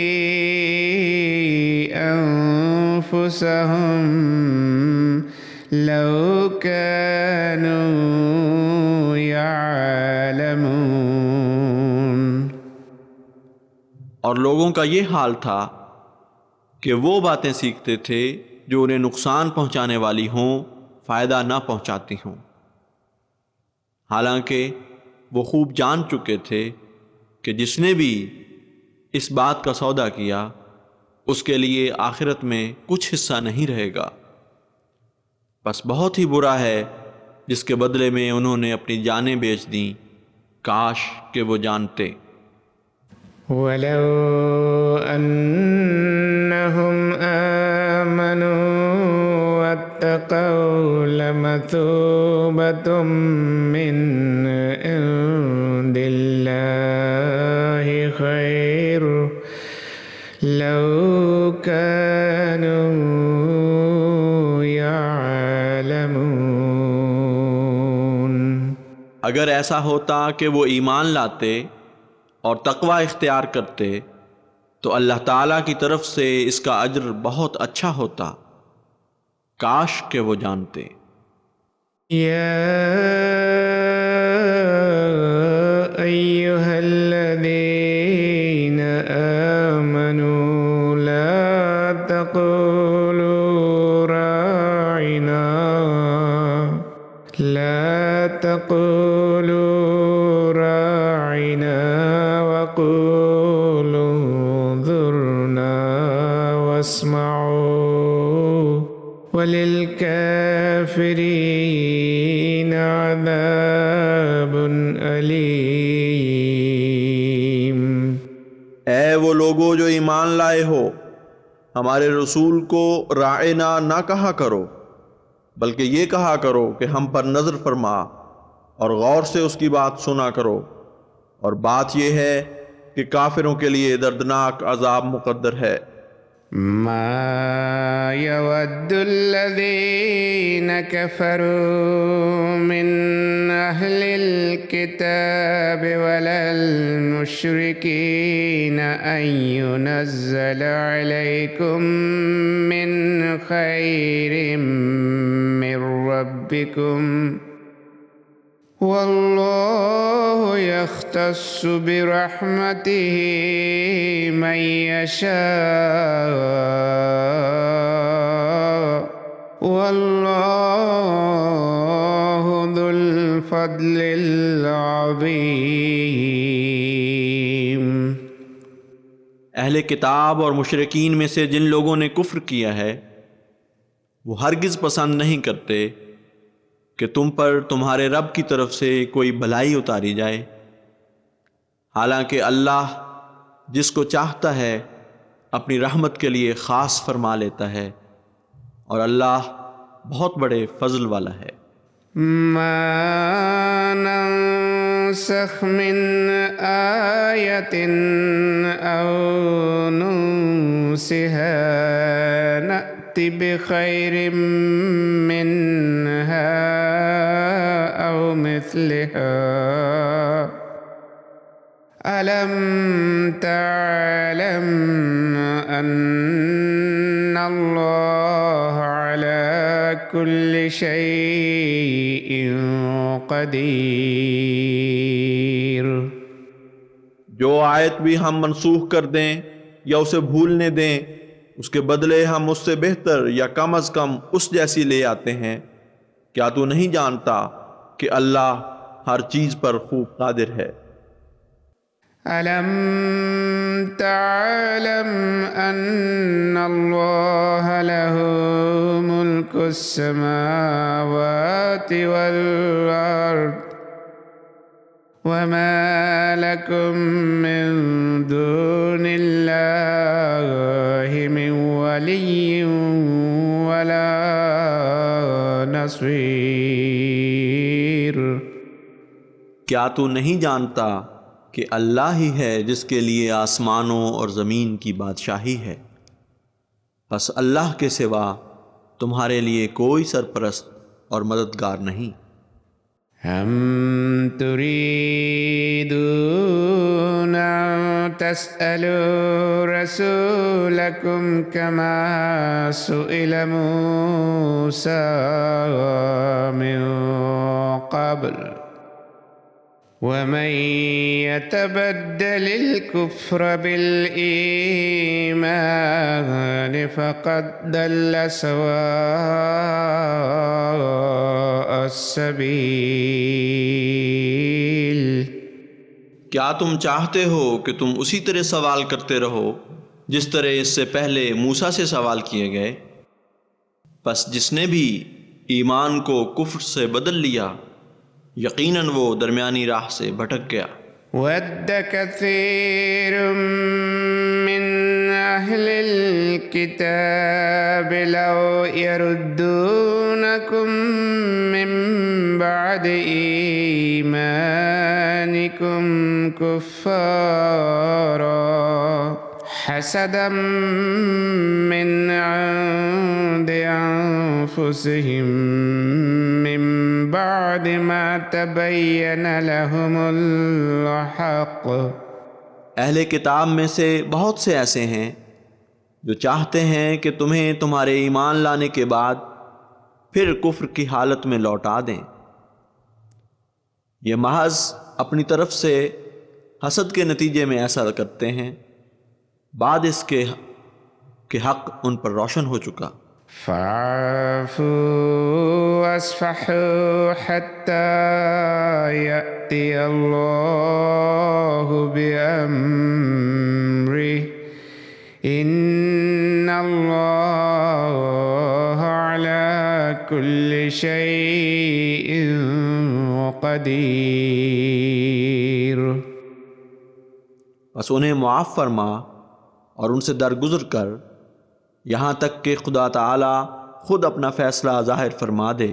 अनफुसहुम लौ कानू यअलमून। और लोगों का ये हाल था कि वो बातें सीखते थे जो उन्हें नुकसान पहुंचाने वाली हों, फ़ायदा ना पहुंचाती हों। हालांकि वो खूब जान चुके थे कि जिसने भी इस बात का सौदा किया उसके लिए आखिरत में कुछ हिस्सा नहीं रहेगा। बस बहुत ही बुरा है जिसके बदले में उन्होंने अपनी जानें बेच दी। काश कि वो जानते। वलो अन्नहुम आमनू वत्तक़ौ लमथूबतुम मिन इंदिल्लाहि खैर लौ कानू यअलमून। अगर ऐसा होता कि वो ईमान लाते और तकवा इख्तियार करते तो अल्लाह ताला की तरफ से इसका अज्र बहुत अच्छा होता। काश के वो जानते। या अय्युहल्लज़ीना आमनू ला तक़ूलू राइना वक़ूलू ज़ुरना वस्मऊ वलिलकाफ़िरीन अज़ाबुन अलीम। ऐ वो लोगो जो ईमान लाए हो, हमारे रसूल को राइना ना कहा करो, बल्कि ये कहा करो कि हम पर नज़र फरमा और गौर से उसकी बात सुना करो। और बात यह है कि काफिरों के लिए दर्दनाक अजाब मुक़द्दर है। मा यवद्दुल्लज़ीना कफ़रू मिन अहलिल किताबि वलल मुश्रिकीना अन युनज़्ज़ल अलैकुम मिन खैरिम मिर रब्बिकुम वल्लाहु यख्तस्सु बिरहमतिही मन यशा वल्लाहु ज़ुल फ़ज़्लिल अज़ीम। अहले किताब और मुशरिकीन में से जिन लोगों ने कुफ्र किया है वो हरगिज़ पसंद नहीं करते कि तुम पर तुम्हारे रब की तरफ से कोई भलाई उतारी जाए। हालांकि अल्लाह जिसको चाहता है अपनी रहमत के लिए ख़ास फरमा लेता है और अल्लाह बहुत बड़े फजल वाला है। मा नंसख मिन आयतिन औ नुंसिहा नअति बिखैरिम मिन्हा औ मिस्लिहा अलम तअलम अन्नल्लाह अला कुल्लि शैइन क़दीर। जो आयत भी हम मनसूख कर दें या उसे भूलने दें उसके बदले हम उससे बेहतर या कम अज़ कम उस जैसी ले आते हैं। क्या तू नहीं जानता कि अल्लाह हर चीज़ पर खूब कादिर है। अलम तअलम अन्नल्लाह लहू मुल्कुस समावाति वल अर्द वमा लकुम मिन दूनिल्लाहि मिन वलिय्यिन वला नसीर। क्या तू नहीं जानता कि अल्लाह ही है जिसके लिए आसमानों और ज़मीन की बादशाही है। बस अल्लाह के सिवा तुम्हारे लिए कोई सरपरस्त और मददगार नहीं। हम तुरीदून तस्अलू रसूलकुम कमा सुइल मूसा मिन क़ब्ल वमन यतबद्दलिल कुफ्र बिल ईमान फ़क़द दल्ल सवाअ السبيل क्या तुम चाहते हो कि तुम उसी तरह सवाल करते रहो जिस तरह इससे पहले मूसा से सवाल किए गए? बस जिसने भी ईमान को कुफ्र से बदल लिया, यकीनन वो दरमियानी राह से भटक गया। ود كثير من أهل الكتاب لو يردونكم من بعد إيمانكم كفارا حسدا من عند أنفسهم من بعد ما تبين لهم الحق। अहले किताब में से बहुत से ऐसे हैं जो चाहते हैं कि तुम्हें तुम्हारे ईमान लाने के बाद फिर कुफ्र की हालत में लौटा दें। ये महज अपनी तरफ से हसद के नतीजे में ऐसा करते हैं, बाद इसके कि हक उन पर रोशन हो चुका। فاعفوا واصفحوا حتى يأتي الله بأمره إن الله على كل شيء قدير। बस उन्हें मुआफ़ फरमा और उनसे दरगुजर कर यहाँ तक कि खुदा ताला खुद अपना फ़ैसला ज़ाहिर फरमा दे।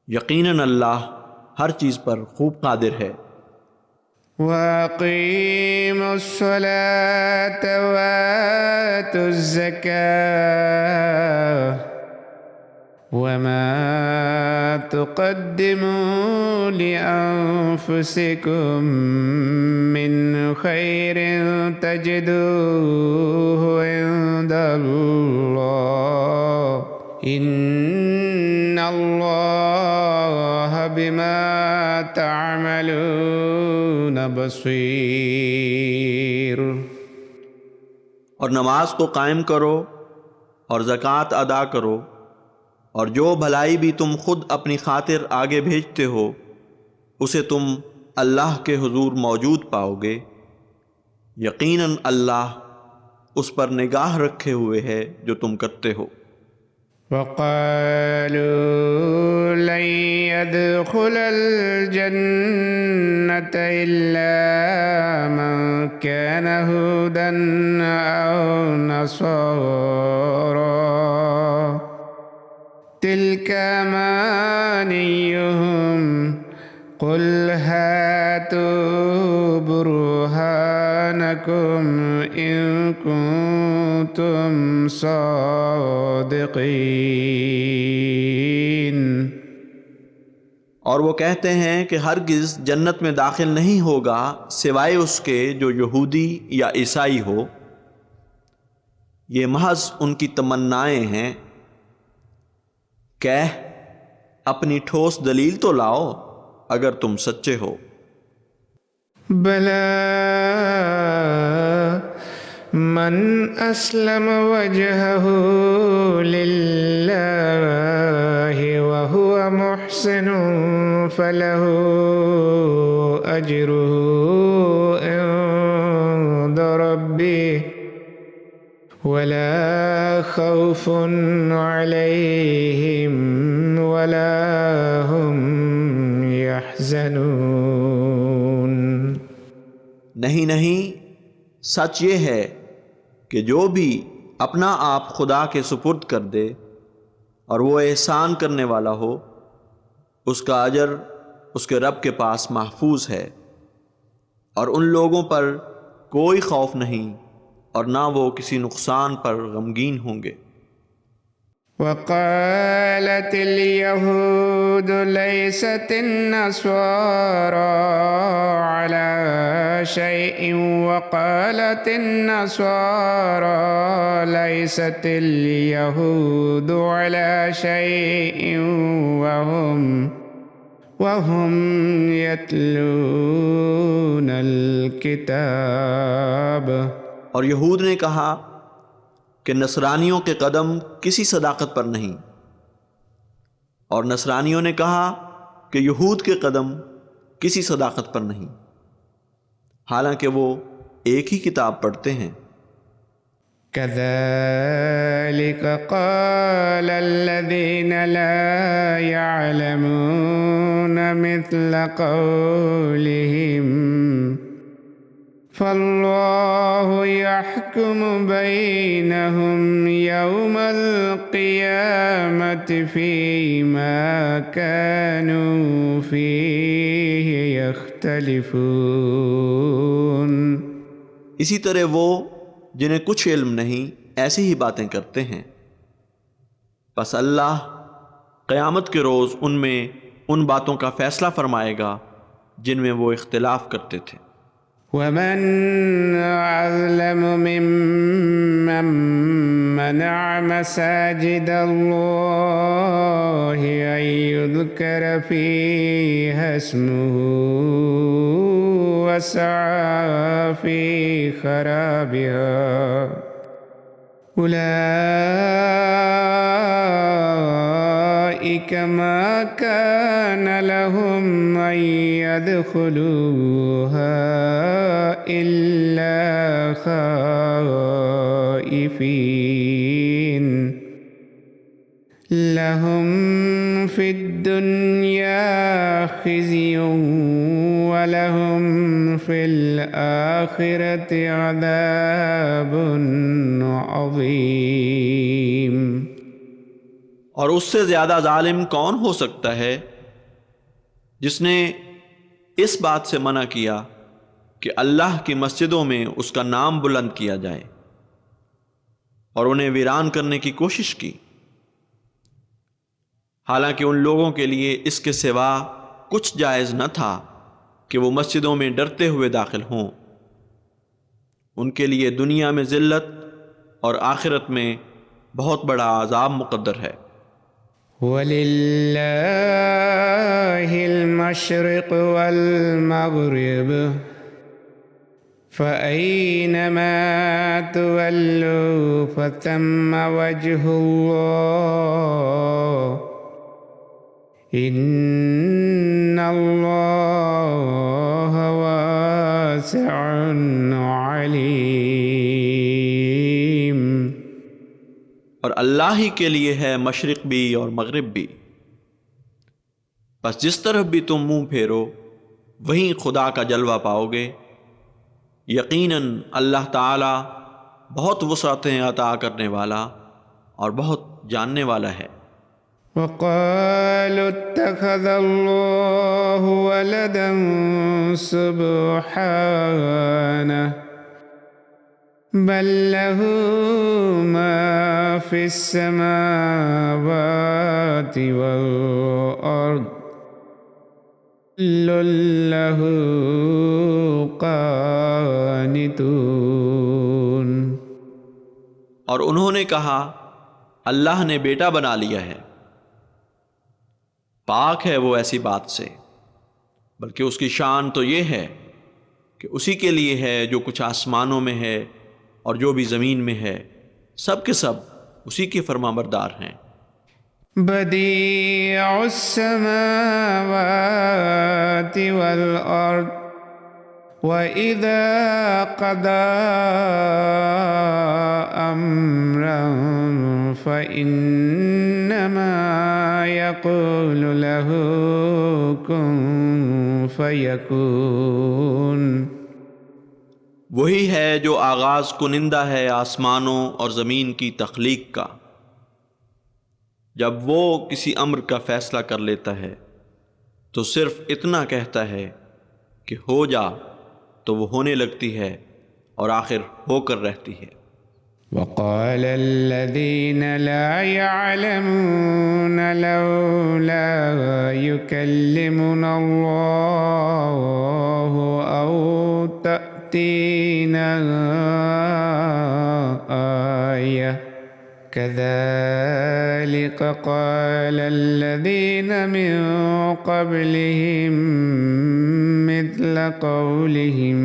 यकीनन अल्लाह हर चीज़ पर खूब कादिर है। وأقيموا الصلاة وآتوا الزكاة وما تقدموا لأنفسكم من خير تجدوه عند الله إن الله بما تعملون बसीर। और नमाज को कायम करो और ज़कात अदा करो और जो भलाई भी तुम खुद अपनी खातिर आगे भेजते हो उसे तुम अल्लाह के हुजूर मौजूद पाओगे। यकीनन अल्लाह उस पर निगाह रखे हुए है जो तुम करते हो। वक़ालू लन यदखुलल जन्नत इल्ला मन कान हुदन औ नसारा तिल्का अमानियुहुम कुल हातू बुरहानकुम इन कुंतुम सादिकीन। और वो कहते हैं कि हरगिज़ जन्नत में दाखिल नहीं होगा सिवाय उसके जो यहूदी या ईसाई हो। ये महज उनकी तमन्नाएं हैं। कह अपनी ठोस दलील तो लाओ अगर तुम सच्चे हो। बला मन अस्लम वजहहु लिल्लाहि व हुवा मुहसिनुन फलहु अजरुहु इंद रब्बिह वला खौफुन अलैहिम वला हुम यहज़नून। नहीं नहीं, सच ये है कि जो भी अपना आप खुदा के सुपुर्द कर दे और वो एहसान करने वाला हो, उसका अजर उसके रब के पास महफूज है और उन लोगों पर कोई खौफ नहीं और ना वो किसी नुकसान पर गमगीन होंगे। वक़ालतिल यहूद लैसतिन नस्वारा अला शैइन वक़ालतिन नस्वारा लैसतिल यहूद अला शैइन वहुम यतलूनल किताब। और यहूद ने कहा कि नसरानियों के कदम किसी सदाकत पर नहीं, और नसरानियों ने कहा कि यहूद के कदम किसी सदाकत पर नहीं, हालांकि वो एक ही किताब पढ़ते हैं। كذلك قال الذين لا يعلمون مثل قولهم فالله يحكم بينهم يوم القيامة فيما كانوا فيه يختلفون। इसी तरह वो जिन्हें कुछ इल्म नहीं ऐसी ही बातें करते हैं, बस अल्लाह क़यामत के रोज़ उनमें उन बातों का फ़ैसला फरमाएगा जिनमें वो इख्तिलाफ करते थे। ومن أظلم ممن منع مساجد الله أن يذكر فيها اسمه وسعى في خرابها أولئك ما كان لهم أن يدخلوها إلا خائفين لهم في الدنيا خزي ولهم في الآخرة عذاب عظيم। और उससे ज़्यादा जालिम कौन हो सकता है जिसने इस बात से मना किया कि अल्लाह की मस्जिदों में उसका नाम बुलंद किया जाए और उन्हें वीरान करने की कोशिश की, हालांकि उन लोगों के लिए इसके सिवा कुछ जायज़ न था कि वो मस्जिदों में डरते हुए दाखिल हों। उनके लिए दुनिया में ज़िल्लत और आखिरत में बहुत बड़ा अज़ाब मुक़द्दर है। वलिल्लाहिल मशरिक़ वल मग़रिब फ़अय्नमा तुवल्लू फ़थम्मा वज्हुल्लाह इन्नल्लाह वासिउन अलीम। और अल्लाह ही के लिए है मशरिक़ भी और मग़रिब भी, बस जिस तरफ भी तुम मुंह फेरो वहीं खुदा का जलवा पाओगे। यकीनन अल्लाह ताला बहुत वुसअतें अता करने वाला और बहुत जानने वाला है। वक़ालू इत्तख़ज़ल्लाहु वलदन सुब्हानहु बल लहू मा फिस्समावाति वल अर्द कुल्लुन लहू क़ानितून। और उन्होंने कहा अल्लाह ने बेटा बना लिया है, पाक है वो ऐसी बात से, बल्कि उसकी शान तो ये है कि उसी के लिए है जो कुछ आसमानों में है और जो भी ज़मीन में है, सब के सब उसी के फरमाबरदार हैं। बदीउस समावाति वल अर्द व इज़ा क़दा अम्रन फ़इन्नमा यक़ूलु लहू कुन फ़यकून। वही है जो आगाज़ कुनिंदा है आसमानों और ज़मीन की तख्लीक का। जब वो किसी अम्र का फ़ैसला कर लेता है तो सिर्फ इतना कहता है कि हो जा, तो वो होने लगती है और आखिर होकर रहती है। वक़ाल अल्लज़ीन ला यअलमून लौला युकल्लिमुना अल्लाहु औ तअतीना आया कज़ालिक क़ाल अल्लज़ीन मिन क़ब्लिहिम मिस्ल क़ौलिहिम